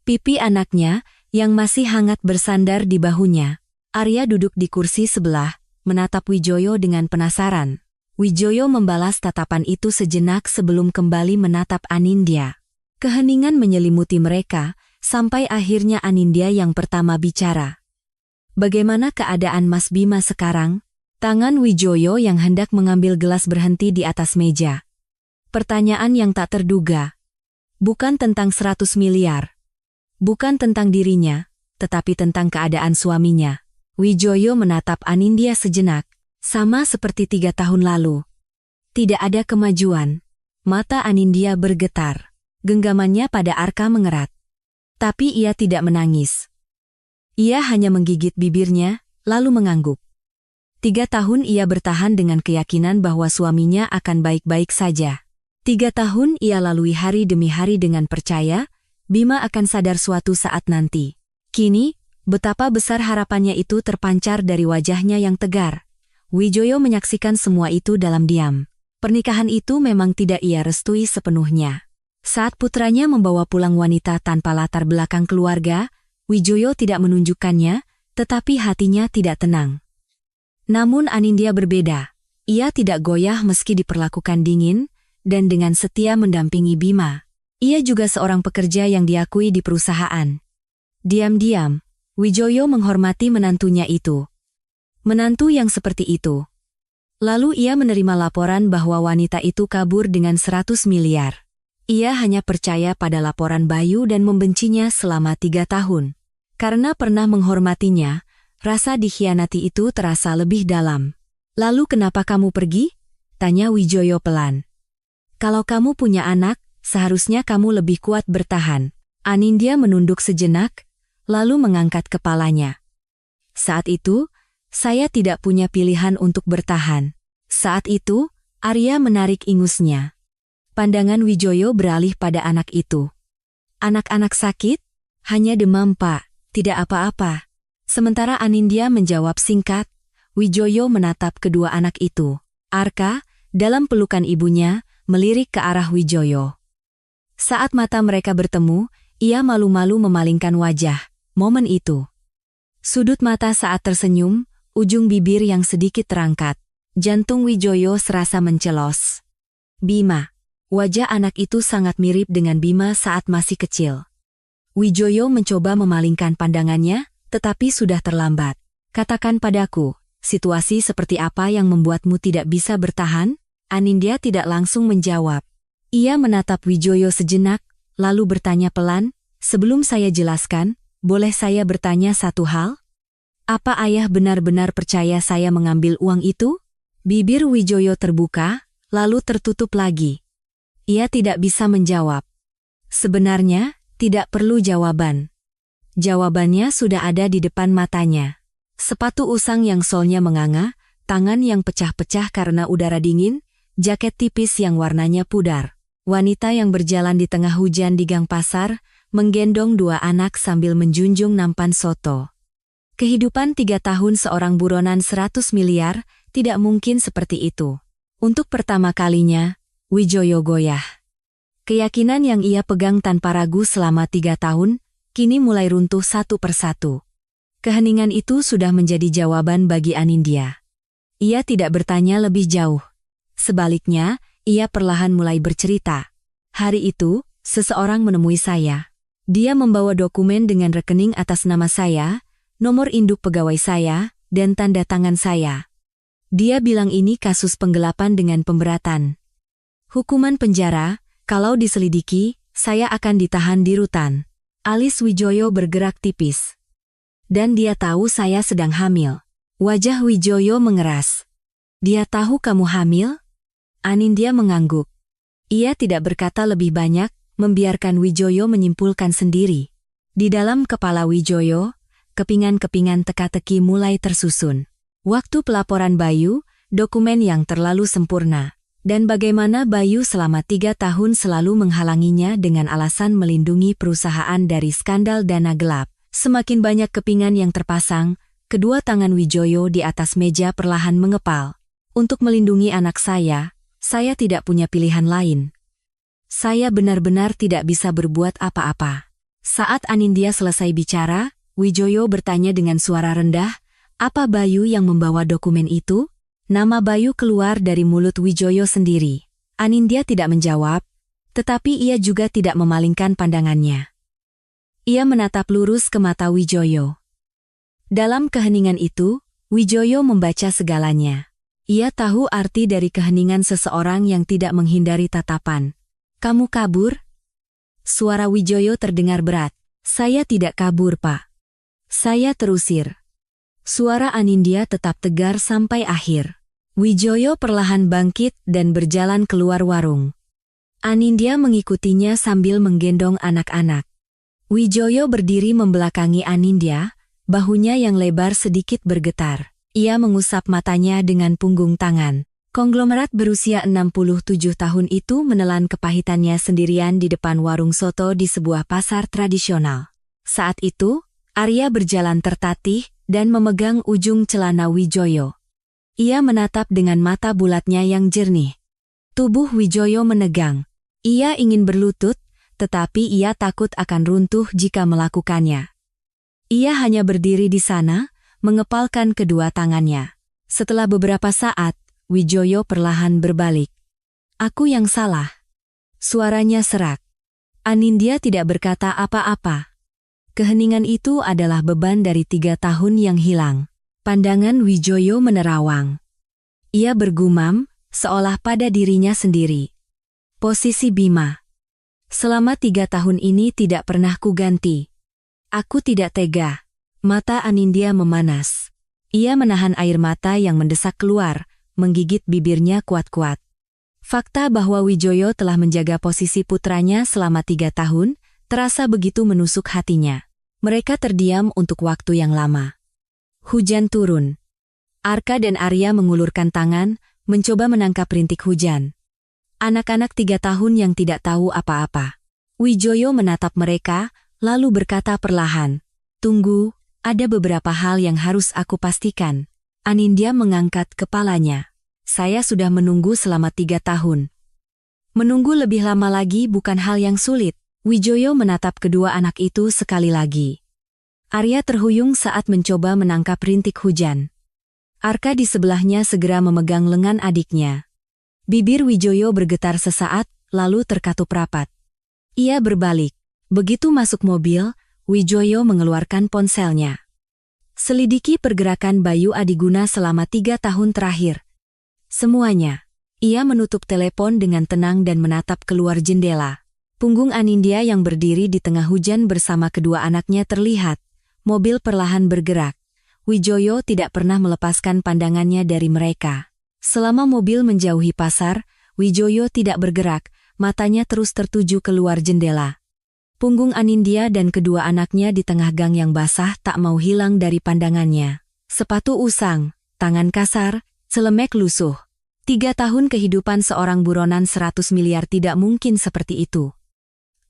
Speaker 1: Pipi anaknya, yang masih hangat bersandar di bahunya. Arya duduk di kursi sebelah, menatap Wijoyo dengan penasaran. Wijoyo membalas tatapan itu sejenak sebelum kembali menatap Anindya. Keheningan menyelimuti mereka, sampai akhirnya Anindya yang pertama bicara. Bagaimana keadaan Mas Bima sekarang? Tangan Wijoyo yang hendak mengambil gelas berhenti di atas meja. Pertanyaan yang tak terduga. Bukan tentang 100 miliar. Bukan tentang dirinya, tetapi tentang keadaan suaminya. Wijoyo menatap Anindya sejenak. Sama seperti 3 tahun lalu. Tidak ada kemajuan. Mata Anindya bergetar. Genggamannya pada Arka mengerat. Tapi ia tidak menangis. Ia hanya menggigit bibirnya, lalu mengangguk. 3 tahun ia bertahan dengan keyakinan bahwa suaminya akan baik-baik saja. 3 tahun ia lalui hari demi hari dengan percaya, Bima akan sadar suatu saat nanti. Kini, betapa besar harapannya itu terpancar dari wajahnya yang tegar. Wijoyo menyaksikan semua itu dalam diam. Pernikahan itu memang tidak ia restui sepenuhnya. Saat putranya membawa pulang wanita tanpa latar belakang keluarga, Wijoyo tidak menunjukkannya, tetapi hatinya tidak tenang. Namun Anindya berbeda. Ia tidak goyah meski diperlakukan dingin, dan dengan setia mendampingi Bima. Ia juga seorang pekerja yang diakui di perusahaan. Diam-diam, Wijoyo menghormati menantunya itu. Menantu yang seperti itu. Lalu ia menerima laporan bahwa wanita itu kabur dengan 100 miliar. Ia hanya percaya pada laporan Bayu dan membencinya selama 3 tahun. Karena pernah menghormatinya, rasa dikhianati itu terasa lebih dalam. Lalu kenapa kamu pergi? Tanya Wijoyo pelan. Kalau kamu punya anak, seharusnya kamu lebih kuat bertahan. Anindya menunduk sejenak, lalu mengangkat kepalanya. Saat itu, saya tidak punya pilihan untuk bertahan. Saat itu, Arya menarik ingusnya. Pandangan Wijoyo beralih pada anak itu. Anak-anak sakit? Hanya demam, Pak. Tidak apa-apa. Sementara Anindya menjawab singkat, Wijoyo menatap kedua anak itu. Arka, dalam pelukan ibunya, melirik ke arah Wijoyo. Saat mata mereka bertemu, ia malu-malu memalingkan wajah. Momen itu. Sudut mata saat tersenyum, ujung bibir yang sedikit terangkat. Jantung Wijoyo serasa mencelos. Bima. Wajah anak itu sangat mirip dengan Bima saat masih kecil. Wijoyo mencoba memalingkan pandangannya, tetapi sudah terlambat. Katakan padaku, situasi seperti apa yang membuatmu tidak bisa bertahan? Anindya tidak langsung menjawab. Ia menatap Wijoyo sejenak, lalu bertanya pelan, sebelum saya jelaskan, boleh saya bertanya satu hal? Apa ayah benar-benar percaya saya mengambil uang itu? Bibir Wijoyo terbuka, lalu tertutup lagi. Ia tidak bisa menjawab. Sebenarnya, tidak perlu jawaban. Jawabannya sudah ada di depan matanya. Sepatu usang yang solnya menganga, tangan yang pecah-pecah karena udara dingin, jaket tipis yang warnanya pudar. Wanita yang berjalan di tengah hujan di gang pasar, menggendong 2 anak sambil menjunjung nampan soto. Kehidupan 3 tahun seorang buronan 100 miliar, tidak mungkin seperti itu. Untuk pertama kalinya, Wijoyo goyah. Keyakinan yang ia pegang tanpa ragu selama 3 tahun, kini mulai runtuh satu persatu. Keheningan itu sudah menjadi jawaban bagi Anindya. Ia tidak bertanya lebih jauh. Sebaliknya, ia perlahan mulai bercerita. Hari itu, seseorang menemui saya. Dia membawa dokumen dengan rekening atas nama saya, nomor induk pegawai saya, dan tanda tangan saya. Dia bilang ini kasus penggelapan dengan pemberatan. Hukuman penjara, kalau diselidiki, saya akan ditahan di rutan. Alis Wijoyo bergerak tipis. Dan dia tahu saya sedang hamil. Wajah Wijoyo mengeras. Dia tahu kamu hamil? Anindya mengangguk. Ia tidak berkata lebih banyak, membiarkan Wijoyo menyimpulkan sendiri. Di dalam kepala Wijoyo, kepingan-kepingan teka-teki mulai tersusun. Waktu pelaporan Bayu, dokumen yang terlalu sempurna. Dan bagaimana Bayu selama 3 tahun selalu menghalanginya dengan alasan melindungi perusahaan dari skandal dana gelap. Semakin banyak kepingan yang terpasang, kedua tangan Wijoyo di atas meja perlahan mengepal. Untuk melindungi anak saya tidak punya pilihan lain. Saya benar-benar tidak bisa berbuat apa-apa. Saat Anindya selesai bicara, Wijoyo bertanya dengan suara rendah, apa Bayu yang membawa dokumen itu? Nama Bayu keluar dari mulut Wijoyo sendiri. Anindya tidak menjawab, tetapi ia juga tidak memalingkan pandangannya. Ia menatap lurus ke mata Wijoyo. Dalam keheningan itu, Wijoyo membaca segalanya. Ia tahu arti dari keheningan seseorang yang tidak menghindari tatapan. Kamu kabur? Suara Wijoyo terdengar berat. Saya tidak kabur, Pak. Saya terusir. Suara Anindya tetap tegar sampai akhir. Wijoyo perlahan bangkit dan berjalan keluar warung. Anindya mengikutinya sambil menggendong anak-anak. Wijoyo berdiri membelakangi Anindya, bahunya yang lebar sedikit bergetar. Ia mengusap matanya dengan punggung tangan. Konglomerat berusia 67 tahun itu menelan kepahitannya sendirian di depan warung soto di sebuah pasar tradisional. Saat itu, Arya berjalan tertatih dan memegang ujung celana Wijoyo. Ia menatap dengan mata bulatnya yang jernih. Tubuh Wijoyo menegang. Ia ingin berlutut, tetapi ia takut akan runtuh jika melakukannya. Ia hanya berdiri di sana, mengepalkan kedua tangannya. Setelah beberapa saat, Wijoyo perlahan berbalik. Aku yang salah. Suaranya serak. Anindya tidak berkata apa-apa. Keheningan itu adalah beban dari 3 tahun yang hilang. Pandangan Wijoyo menerawang. Ia bergumam, seolah pada dirinya sendiri. Posisi Bima. Selama 3 tahun ini tidak pernah kuganti. Aku tidak tega. Mata Anindya memanas. Ia menahan air mata yang mendesak keluar, menggigit bibirnya kuat-kuat. Fakta bahwa Wijoyo telah menjaga posisi putranya selama 3 tahun, terasa begitu menusuk hatinya. Mereka terdiam untuk waktu yang lama. Hujan turun. Arka dan Arya mengulurkan tangan, mencoba menangkap rintik hujan. Anak-anak 3 tahun yang tidak tahu apa-apa. Wijoyo menatap mereka, lalu berkata perlahan, "Tunggu, ada beberapa hal yang harus aku pastikan." Anindya mengangkat kepalanya. "Saya sudah menunggu selama 3 tahun. Menunggu lebih lama lagi bukan hal yang sulit." Wijoyo menatap kedua anak itu sekali lagi. Arya terhuyung saat mencoba menangkap rintik hujan. Arka di sebelahnya segera memegang lengan adiknya. Bibir Wijoyo bergetar sesaat, lalu terkatup rapat. Ia berbalik. Begitu masuk mobil, Wijoyo mengeluarkan ponselnya. Selidiki pergerakan Bayu Adiguna selama 3 tahun terakhir. Semuanya. Ia menutup telepon dengan tenang dan menatap keluar jendela. Punggung Anindya yang berdiri di tengah hujan bersama kedua anaknya terlihat. Mobil perlahan bergerak. Wijoyo tidak pernah melepaskan pandangannya dari mereka. Selama mobil menjauhi pasar, Wijoyo tidak bergerak, matanya terus tertuju keluar jendela. Punggung Anindya dan kedua anaknya di tengah gang yang basah tak mau hilang dari pandangannya. Sepatu usang, tangan kasar, celemek lusuh. 3 tahun kehidupan seorang buronan 100 miliar tidak mungkin seperti itu.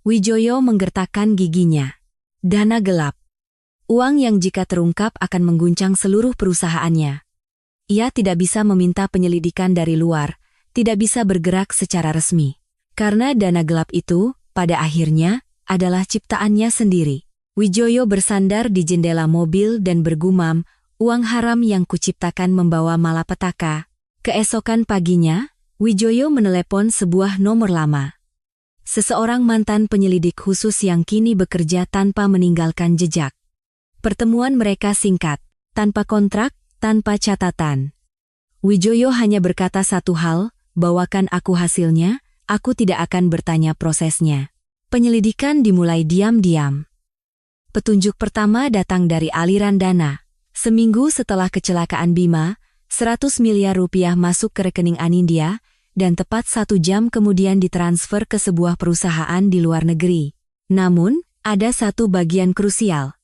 Speaker 1: Wijoyo menggertakkan giginya. Dana gelap. Uang yang jika terungkap akan mengguncang seluruh perusahaannya. Ia tidak bisa meminta penyelidikan dari luar, tidak bisa bergerak secara resmi. Karena dana gelap itu, pada akhirnya, adalah ciptaannya sendiri. Wijoyo bersandar di jendela mobil dan bergumam, uang haram yang kuciptakan membawa malapetaka. Keesokan paginya, Wijoyo menelepon sebuah nomor lama. Seseorang mantan penyelidik khusus yang kini bekerja tanpa meninggalkan jejak. Pertemuan mereka singkat, tanpa kontrak, tanpa catatan. Wijoyo hanya berkata satu hal, "Bawakan aku hasilnya, aku tidak akan bertanya prosesnya." Penyelidikan dimulai diam-diam. Petunjuk pertama datang dari aliran dana. Seminggu setelah kecelakaan Bima, 100 miliar rupiah masuk ke rekening Anindya, dan tepat 1 jam kemudian ditransfer ke sebuah perusahaan di luar negeri. Namun, ada satu bagian krusial.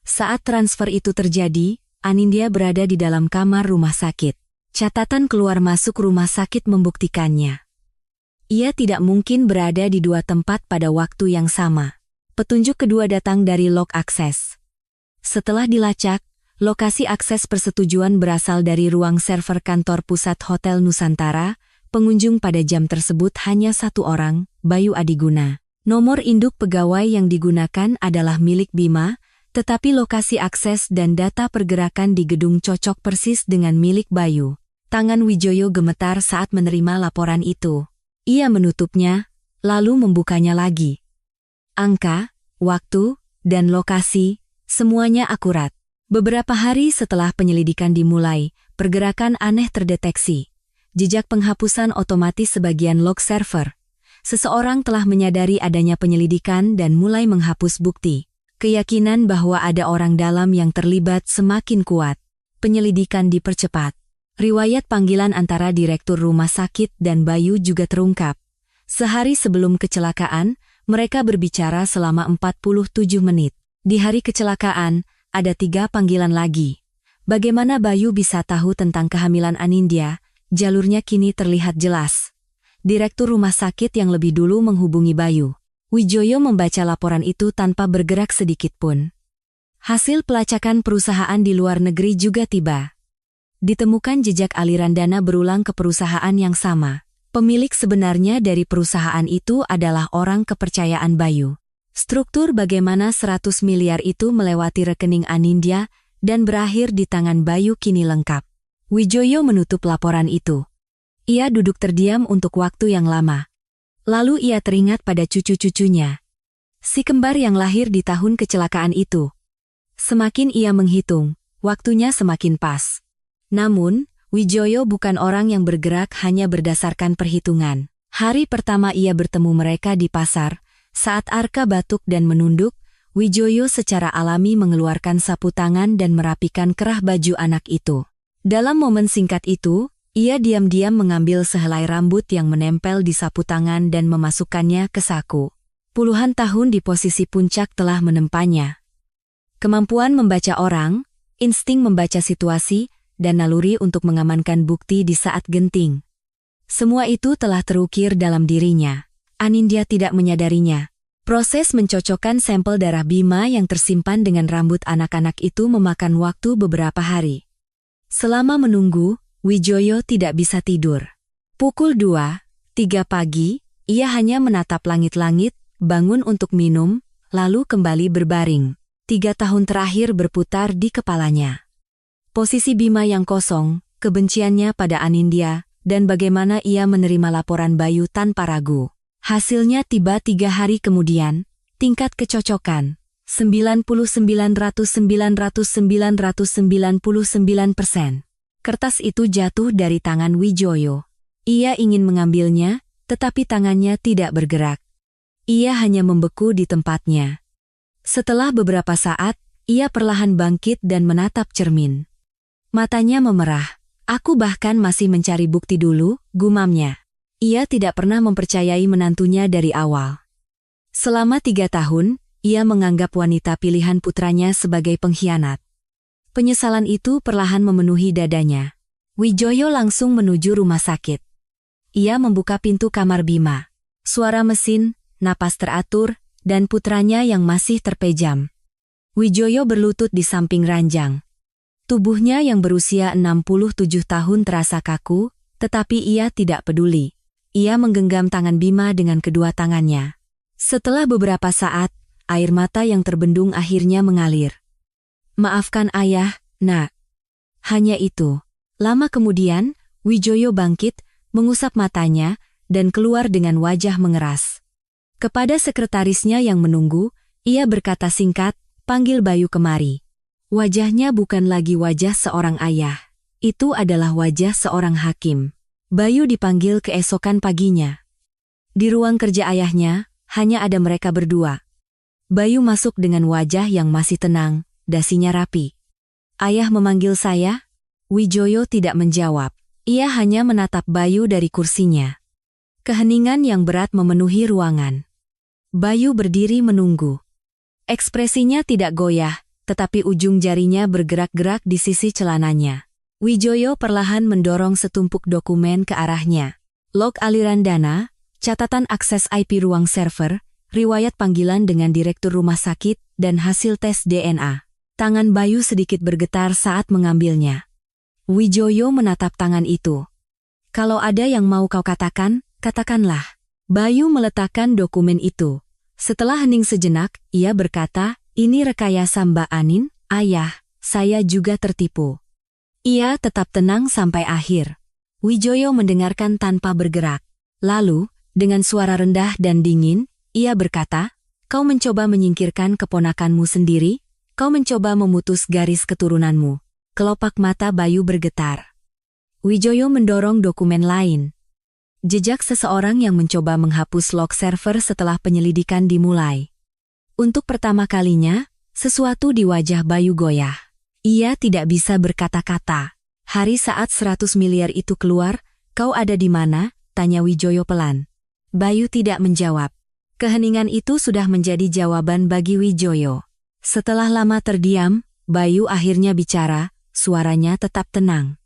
Speaker 1: Saat transfer itu terjadi, Anindya berada di dalam kamar rumah sakit. Catatan keluar masuk rumah sakit membuktikannya. Ia tidak mungkin berada di 2 tempat pada waktu yang sama. Petunjuk kedua datang dari log akses. Setelah dilacak, lokasi akses persetujuan berasal dari ruang server kantor pusat Hotel Nusantara. Pengunjung pada jam tersebut hanya 1 orang, Bayu Adiguna. Nomor induk pegawai yang digunakan adalah milik Bima, tetapi lokasi akses dan data pergerakan di gedung cocok persis dengan milik Bayu. Tangan Wijoyo gemetar saat menerima laporan itu. Ia menutupnya, lalu membukanya lagi. Angka, waktu, dan lokasi, semuanya akurat. Beberapa hari setelah penyelidikan dimulai, pergerakan aneh terdeteksi. Jejak penghapusan otomatis sebagian log server. Seseorang telah menyadari adanya penyelidikan dan mulai menghapus bukti. Keyakinan bahwa ada orang dalam yang terlibat semakin kuat. Penyelidikan dipercepat. Riwayat panggilan antara direktur rumah sakit dan Bayu juga terungkap. Sehari sebelum kecelakaan, mereka berbicara selama 47 menit. Di hari kecelakaan, ada 3 panggilan lagi. Bagaimana Bayu bisa tahu tentang kehamilan Anindya? Jalurnya kini terlihat jelas. Direktur rumah sakit yang lebih dulu menghubungi Bayu. Wijoyo membaca laporan itu tanpa bergerak sedikit pun. Hasil pelacakan perusahaan di luar negeri juga tiba. Ditemukan jejak aliran dana berulang ke perusahaan yang sama. Pemilik sebenarnya dari perusahaan itu adalah orang kepercayaan Bayu. Struktur bagaimana 100 miliar itu melewati rekening Anindya dan berakhir di tangan Bayu kini lengkap. Wijoyo menutup laporan itu. Ia duduk terdiam untuk waktu yang lama. Lalu ia teringat pada cucu-cucunya. Si kembar yang lahir di tahun kecelakaan itu. Semakin ia menghitung, waktunya semakin pas. Namun, Wijoyo bukan orang yang bergerak hanya berdasarkan perhitungan. Hari pertama ia bertemu mereka di pasar, saat Arka batuk dan menunduk, Wijoyo secara alami mengeluarkan sapu tangan dan merapikan kerah baju anak itu. Dalam momen singkat itu, ia diam-diam mengambil sehelai rambut yang menempel di sapu tangan dan memasukkannya ke saku. Puluhan tahun di posisi puncak telah menempanya. Kemampuan membaca orang, insting membaca situasi, dan naluri untuk mengamankan bukti di saat genting. Semua itu telah terukir dalam dirinya. Anindya tidak menyadarinya. Proses mencocokkan sampel darah Bima yang tersimpan dengan rambut anak-anak itu memakan waktu beberapa hari. Selama menunggu, Wijoyo tidak bisa tidur. Pukul 2:03 pagi, ia hanya menatap langit-langit, bangun untuk minum, lalu kembali berbaring. 3 tahun terakhir berputar di kepalanya. Posisi Bima yang kosong, kebenciannya pada Anindya, dan bagaimana ia menerima laporan Bayu tanpa ragu. Hasilnya tiba 3 hari kemudian, tingkat kecocokan, 99%. Kertas itu jatuh dari tangan Wijoyo. Ia ingin mengambilnya, tetapi tangannya tidak bergerak. Ia hanya membeku di tempatnya. Setelah beberapa saat, ia perlahan bangkit dan menatap cermin. Matanya memerah. Aku bahkan masih mencari bukti dulu, gumamnya. Ia tidak pernah mempercayai menantunya dari awal. Selama 3 tahun, ia menganggap wanita pilihan putranya sebagai pengkhianat. Penyesalan itu perlahan memenuhi dadanya. Wijoyo langsung menuju rumah sakit. Ia membuka pintu kamar Bima. Suara mesin, napas teratur, dan putranya yang masih terpejam. Wijoyo berlutut di samping ranjang. Tubuhnya yang berusia 67 tahun terasa kaku, tetapi ia tidak peduli. Ia menggenggam tangan Bima dengan kedua tangannya. Setelah beberapa saat, air mata yang terbendung akhirnya mengalir. Maafkan ayah, nak. Hanya itu. Lama kemudian, Wijoyo bangkit, mengusap matanya, dan keluar dengan wajah mengeras. Kepada sekretarisnya yang menunggu, ia berkata singkat, panggil Bayu kemari. Wajahnya bukan lagi wajah seorang ayah. Itu adalah wajah seorang hakim. Bayu dipanggil keesokan paginya. Di ruang kerja ayahnya, hanya ada mereka berdua. Bayu masuk dengan wajah yang masih tenang, dasinya rapi. Ayah memanggil saya? Wijoyo tidak menjawab. Ia hanya menatap Bayu dari kursinya. Keheningan yang berat memenuhi ruangan. Bayu berdiri menunggu. Ekspresinya tidak goyah, tetapi ujung jarinya bergerak-gerak di sisi celananya. Wijoyo perlahan mendorong setumpuk dokumen ke arahnya. Log aliran dana, catatan akses IP ruang server, riwayat panggilan dengan direktur rumah sakit, dan hasil tes DNA. Tangan Bayu sedikit bergetar saat mengambilnya. Wijoyo menatap tangan itu. Kalau ada yang mau kau katakan, katakanlah. Bayu meletakkan dokumen itu. Setelah hening sejenak, ia berkata, ini rekayasa Mbak Anin, ayah, saya juga tertipu. Ia tetap tenang sampai akhir. Wijoyo mendengarkan tanpa bergerak. Lalu, dengan suara rendah dan dingin, ia berkata, kau mencoba menyingkirkan keponakanmu sendiri, kau mencoba memutus garis keturunanmu. Kelopak mata Bayu bergetar. Wijoyo mendorong dokumen lain. Jejak seseorang yang mencoba menghapus log server setelah penyelidikan dimulai. Untuk pertama kalinya, sesuatu di wajah Bayu goyah. Ia tidak bisa berkata-kata. Hari saat 100 miliar itu keluar, kau ada di mana? Tanya Wijoyo pelan. Bayu tidak menjawab. Keheningan itu sudah menjadi jawaban bagi Wijoyo. Setelah lama terdiam, Bayu akhirnya bicara, suaranya tetap tenang.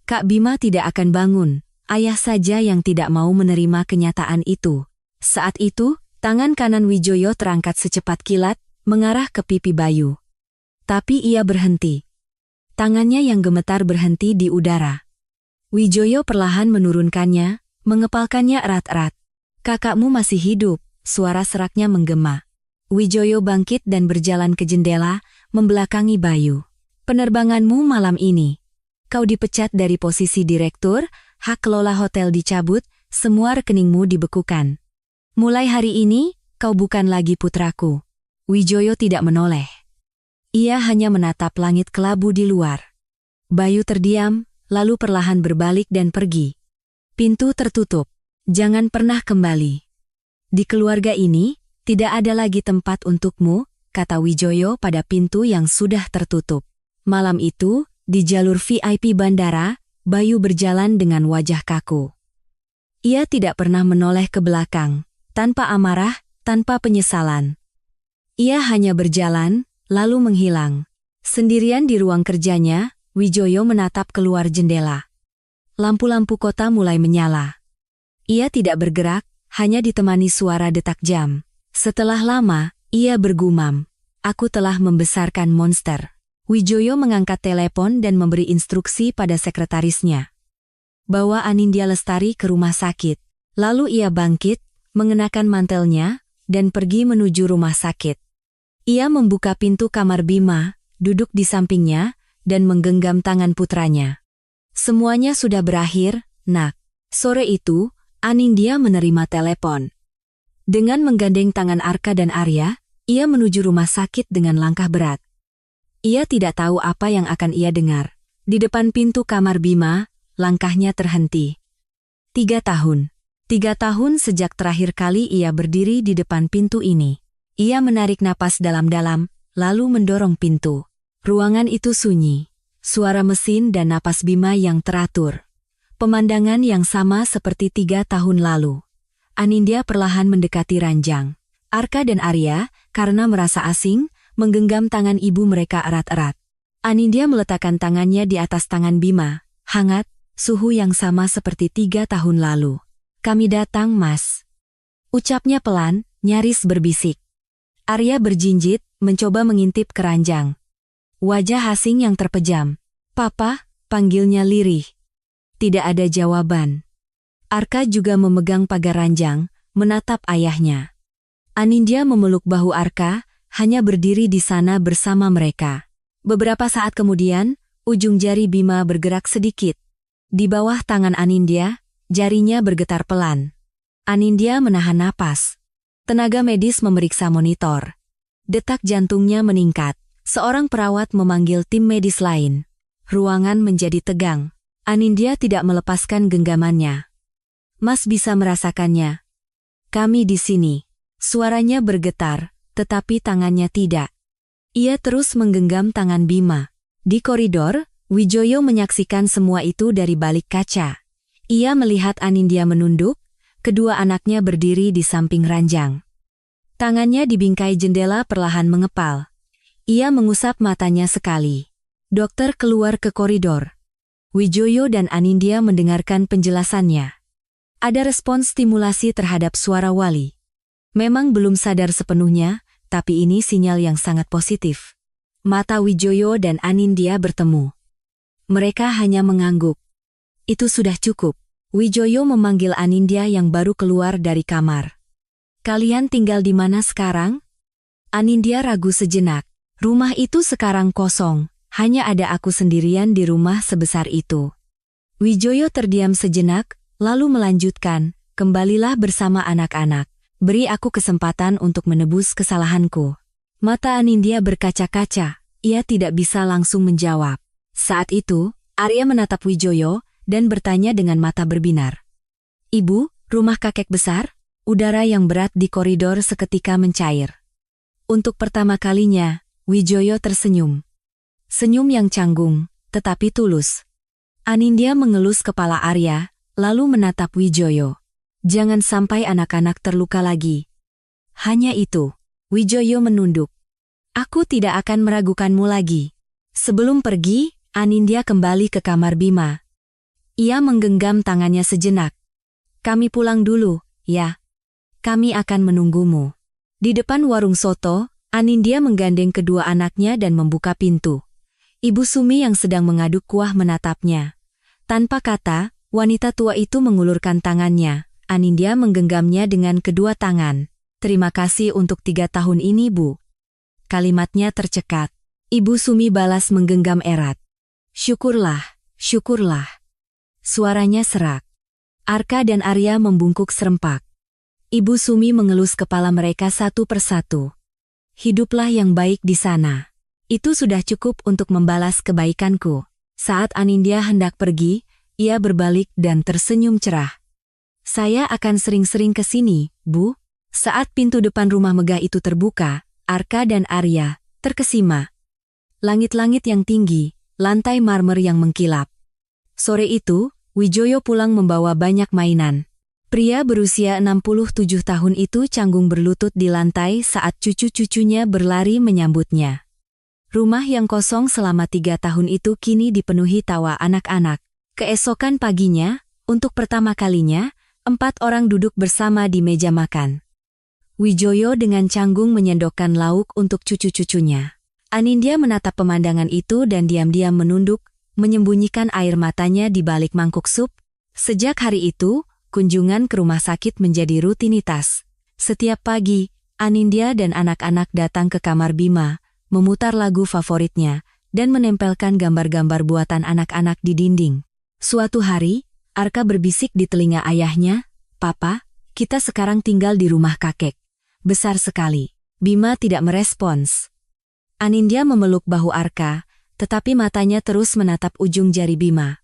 Speaker 1: Kak Bima tidak akan bangun, ayah saja yang tidak mau menerima kenyataan itu. Saat itu, tangan kanan Wijoyo terangkat secepat kilat, mengarah ke pipi Bayu. Tapi ia berhenti. Tangannya yang gemetar berhenti di udara. Wijoyo perlahan menurunkannya, mengepalkannya erat-erat. Kakakmu masih hidup, suara seraknya menggema. Wijoyo bangkit dan berjalan ke jendela, membelakangi Bayu. Penerbanganmu malam ini. kau dipecat dari posisi direktur, hak kelola hotel dicabut, semua rekeningmu dibekukan. Mulai hari ini, kau bukan lagi putraku. Wijoyo tidak menoleh. Ia hanya menatap langit kelabu di luar. Bayu terdiam, lalu perlahan berbalik dan pergi. Pintu tertutup. Jangan pernah kembali. Di keluarga ini, tidak ada lagi tempat untukmu, kata Wijoyo pada pintu yang sudah tertutup. Malam itu, di jalur VIP bandara, Bayu berjalan dengan wajah kaku. Ia tidak pernah menoleh ke belakang, tanpa amarah, tanpa penyesalan. Ia hanya berjalan, lalu menghilang. Sendirian di ruang kerjanya, Wijoyo menatap keluar jendela. Lampu-lampu kota mulai menyala. Ia tidak bergerak, hanya ditemani suara detak jam. Setelah lama, ia bergumam, "Aku telah membesarkan monster." Wijoyo mengangkat telepon dan memberi instruksi pada sekretarisnya. Bawa Anindya Lestari ke rumah sakit. Lalu ia bangkit, mengenakan mantelnya, dan pergi menuju rumah sakit. Ia membuka pintu kamar Bima, duduk di sampingnya, dan menggenggam tangan putranya. Semuanya sudah berakhir, nak. Sore itu, Anindya menerima telepon. Dengan menggandeng tangan Arka dan Arya, ia menuju rumah sakit dengan langkah berat. Ia tidak tahu apa yang akan ia dengar. Di depan pintu kamar Bima, langkahnya terhenti. 3 tahun. 3 tahun sejak terakhir kali ia berdiri di depan pintu ini. Ia menarik napas dalam-dalam, lalu mendorong pintu. Ruangan itu sunyi. Suara mesin dan napas Bima yang teratur. Pemandangan yang sama seperti 3 tahun lalu. Anindya perlahan mendekati ranjang. Arka dan Arya, karena merasa asing, menggenggam tangan ibu mereka erat-erat. Anindya meletakkan tangannya di atas tangan Bima. Hangat, suhu yang sama seperti 3 tahun lalu. "Kami datang, Mas." Ucapnya pelan, nyaris berbisik. Arya berjinjit, mencoba mengintip ke ranjang. Wajah asing yang terpejam. "Papa," panggilnya lirih. Tidak ada jawaban. Arka juga memegang pagar ranjang, menatap ayahnya. Anindya memeluk bahu Arka, hanya berdiri di sana bersama mereka. Beberapa saat kemudian, ujung jari Bima bergerak sedikit. Di bawah tangan Anindya, jarinya bergetar pelan. Anindya menahan napas. Tenaga medis memeriksa monitor. Detak jantungnya meningkat. Seorang perawat memanggil tim medis lain. Ruangan menjadi tegang. Anindya tidak melepaskan genggamannya. "Mas bisa merasakannya. Kami di sini." Suaranya bergetar, tetapi tangannya tidak. Ia terus menggenggam tangan Bima. Di koridor, Wijoyo menyaksikan semua itu dari balik kaca. Ia melihat Anindya menunduk, kedua anaknya berdiri di samping ranjang. Tangannya di bingkai jendela perlahan mengepal. Ia mengusap matanya sekali. Dokter keluar ke koridor. Wijoyo dan Anindya mendengarkan penjelasannya. Ada respons stimulasi terhadap suara Wali. Memang belum sadar sepenuhnya, tapi ini sinyal yang sangat positif. Mata Wijoyo dan Anindya bertemu. Mereka hanya mengangguk. Itu sudah cukup. Wijoyo memanggil Anindya yang baru keluar dari kamar. "Kalian tinggal di mana sekarang?" Anindya ragu sejenak. "Rumah itu sekarang kosong, hanya ada aku sendirian di rumah sebesar itu." Wijoyo terdiam sejenak, lalu melanjutkan, "Kembalilah bersama anak-anak. Beri aku kesempatan untuk menebus kesalahanku." Mata Anindya berkaca-kaca, ia tidak bisa langsung menjawab. Saat itu, Arya menatap Wijoyo dan bertanya dengan mata berbinar. "Ibu, rumah kakek besar?" Udara yang berat di koridor seketika mencair. Untuk pertama kalinya, Wijoyo tersenyum. Senyum yang canggung, tetapi tulus. Anindya mengelus kepala Arya, lalu menatap Wijoyo. "Jangan sampai anak-anak terluka lagi." "Hanya itu." Wijoyo menunduk. "Aku tidak akan meragukanmu lagi." Sebelum pergi, Anindya kembali ke kamar Bima. Ia menggenggam tangannya sejenak. "Kami pulang dulu, ya. Kami akan menunggumu." Di depan warung soto, Anindya menggandeng kedua anaknya dan membuka pintu. Ibu Sumi yang sedang mengaduk kuah menatapnya. Tanpa kata, wanita tua itu mengulurkan tangannya. Anindya menggenggamnya dengan kedua tangan. "Terima kasih untuk 3 tahun ini, Bu." Kalimatnya tercekat. Ibu Sumi balas menggenggam erat. "Syukurlah, Syukurlah. Suaranya serak. Arka dan Arya membungkuk serempak. Ibu Sumi mengelus kepala mereka satu persatu. Hiduplah yang baik di sana. Itu sudah cukup untuk membalas kebaikanku. Saat Anindya hendak pergi, ia berbalik dan tersenyum cerah. Saya akan sering-sering ke sini, Bu. Saat pintu depan rumah megah itu terbuka, Arka dan Arya terkesima. Langit-langit yang tinggi, lantai marmer yang mengkilap. Sore itu, Wijoyo pulang membawa banyak mainan. Pria berusia 67 tahun itu canggung berlutut di lantai saat cucu-cucunya berlari menyambutnya. Rumah yang kosong selama 3 tahun itu kini dipenuhi tawa anak-anak. Keesokan paginya, untuk pertama kalinya, 4 orang duduk bersama di meja makan. Wijoyo dengan canggung menyendokkan lauk untuk cucu-cucunya. Anindya menatap pemandangan itu dan diam-diam menunduk, menyembunyikan air matanya di balik mangkuk sup. Sejak hari itu, kunjungan ke rumah sakit menjadi rutinitas. Setiap pagi, Anindya dan anak-anak datang ke kamar Bima, memutar lagu favoritnya, dan menempelkan gambar-gambar buatan anak-anak di dinding. Suatu hari, Arka berbisik di telinga ayahnya, "Papa, kita sekarang tinggal di rumah kakek. Besar sekali." Bima tidak merespons. Anindya memeluk bahu Arka, tetapi matanya terus menatap ujung jari Bima.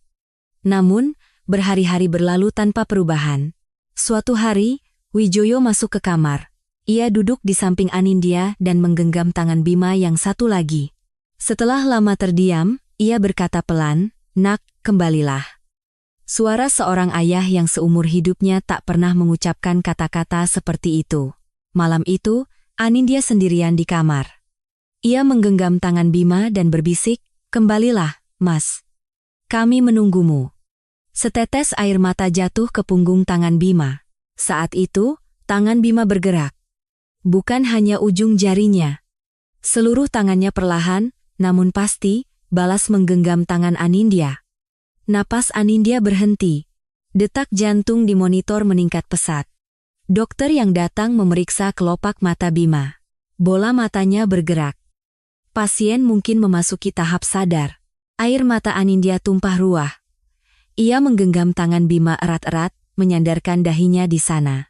Speaker 1: Namun, berhari-hari berlalu tanpa perubahan. Suatu hari, Wijoyo masuk ke kamar. Ia duduk di samping Anindya dan menggenggam tangan Bima yang satu lagi. Setelah lama terdiam, ia berkata pelan, "Nak, kembalilah." Suara seorang ayah yang seumur hidupnya tak pernah mengucapkan kata-kata seperti itu. Malam itu, Anindya sendirian di kamar. Ia menggenggam tangan Bima dan berbisik, "Kembalilah, Mas. Kami menunggumu." Setetes air mata jatuh ke punggung tangan Bima. Saat itu, tangan Bima bergerak. Bukan hanya ujung jarinya. Seluruh tangannya perlahan, namun pasti, balas menggenggam tangan Anindya. Napas Anindya berhenti. Detak jantung di monitor meningkat pesat. Dokter yang datang memeriksa kelopak mata Bima. Bola matanya bergerak. Pasien mungkin memasuki tahap sadar. Air mata Anindya tumpah ruah. Ia menggenggam tangan Bima erat-erat, menyandarkan dahinya di sana.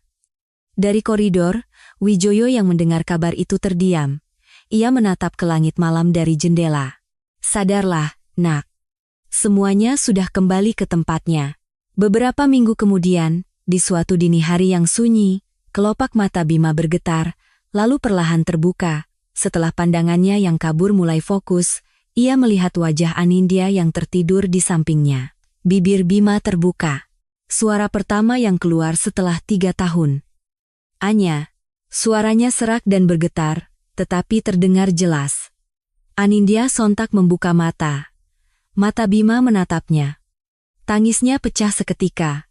Speaker 1: Dari koridor, Wijoyo yang mendengar kabar itu terdiam. Ia menatap ke langit malam dari jendela. "Sadarlah, Nak. Semuanya sudah kembali ke tempatnya." Beberapa minggu kemudian, di suatu dini hari yang sunyi, kelopak mata Bima bergetar, lalu perlahan terbuka. Setelah pandangannya yang kabur mulai fokus, ia melihat wajah Anindya yang tertidur di sampingnya. Bibir Bima terbuka. Suara pertama yang keluar setelah 3 tahun. "Anya." Suaranya serak dan bergetar, tetapi terdengar jelas. Anindya sontak membuka mata. Mata Bima menatapnya. Tangisnya pecah seketika.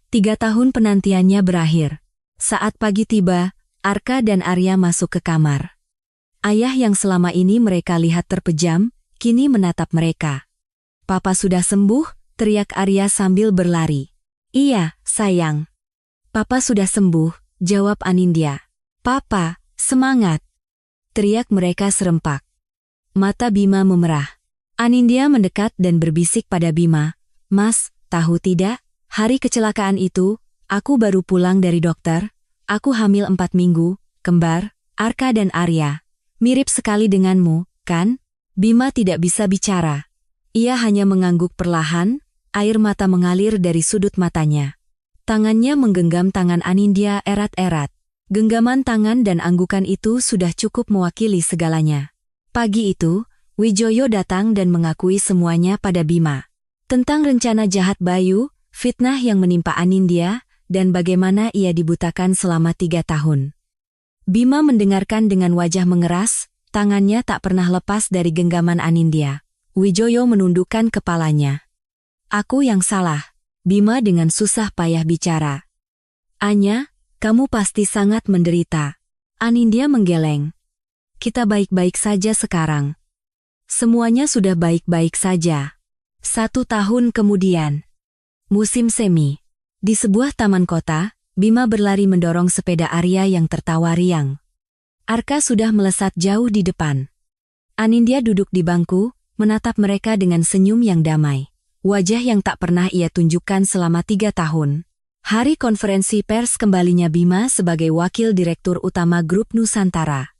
Speaker 1: 3 tahun penantiannya berakhir. Saat pagi tiba, Arka dan Arya masuk ke kamar. Ayah yang selama ini mereka lihat terpejam, kini menatap mereka. "Papa sudah sembuh?" teriak Arya sambil berlari. "Iya, sayang. Papa sudah sembuh," jawab Anindya. "Papa, semangat!" teriak mereka serempak. Mata Bima memerah. Anindya mendekat dan berbisik pada Bima, "Mas, tahu tidak, hari kecelakaan itu, aku baru pulang dari dokter. Aku hamil 4 minggu, kembar, Arka dan Arya. Mirip sekali denganmu, kan?" Bima tidak bisa bicara. Ia hanya mengangguk perlahan. Air mata mengalir dari sudut matanya. Tangannya menggenggam tangan Anindya erat-erat. Genggaman tangan dan anggukan itu sudah cukup mewakili segalanya. Pagi itu, Wijoyo datang dan mengakui semuanya pada Bima. Tentang rencana jahat Bayu, fitnah yang menimpa Anindya, dan bagaimana ia dibutakan selama 3 tahun. Bima mendengarkan dengan wajah mengeras, tangannya tak pernah lepas dari genggaman Anindya. Wijoyo menundukkan kepalanya. "Aku yang salah." Bima dengan susah payah bicara. "Anya, kamu pasti sangat menderita." Anindya menggeleng. "Kita baik-baik saja sekarang. Semuanya sudah baik-baik saja." 1 tahun kemudian. Musim semi. Di sebuah taman kota, Bima berlari mendorong sepeda Arya yang tertawa riang. Arka sudah melesat jauh di depan. Anindya duduk di bangku, menatap mereka dengan senyum yang damai. wajah yang tak pernah ia tunjukkan selama 3 tahun. Hari konferensi pers kembalinya Bima sebagai wakil direktur utama grup Nusantara.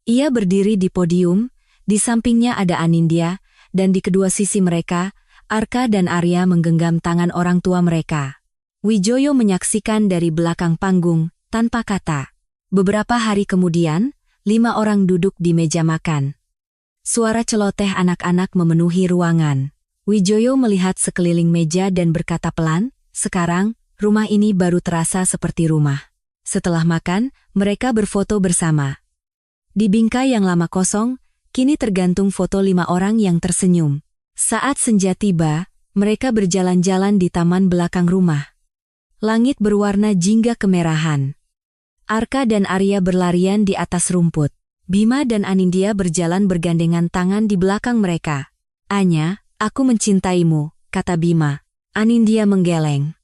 Speaker 1: Ia berdiri di podium, di sampingnya ada Anindya, dan di kedua sisi mereka, Arka dan Arya menggenggam tangan orang tua mereka. Wijoyo menyaksikan dari belakang panggung, tanpa kata. Beberapa hari kemudian, 5 orang duduk di meja makan. Suara celoteh anak-anak memenuhi ruangan. Wijoyo melihat sekeliling meja dan berkata pelan, "Sekarang, rumah ini baru terasa seperti rumah." Setelah makan, mereka berfoto bersama. Di bingkai yang lama kosong, kini tergantung foto 5 orang yang tersenyum. Saat senja tiba, mereka berjalan-jalan di taman belakang rumah. Langit berwarna jingga kemerahan. Arka dan Arya berlarian di atas rumput. Bima dan Anindya berjalan bergandengan tangan di belakang mereka. "Anya, aku mencintaimu," kata Bima. Anindya menggeleng.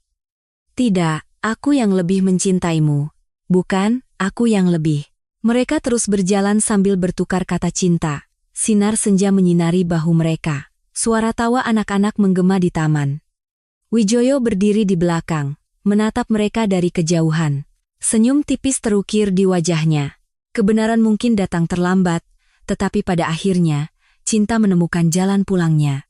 Speaker 1: "Tidak, aku yang lebih mencintaimu." "Bukan, aku yang lebih." Mereka terus berjalan sambil bertukar kata cinta. Sinar senja menyinari bahu mereka. Suara tawa anak-anak menggema di taman. Wijoyo berdiri di belakang, menatap mereka dari kejauhan. Senyum tipis terukir di wajahnya. Kebenaran mungkin datang terlambat, tetapi pada akhirnya, cinta menemukan jalan pulangnya.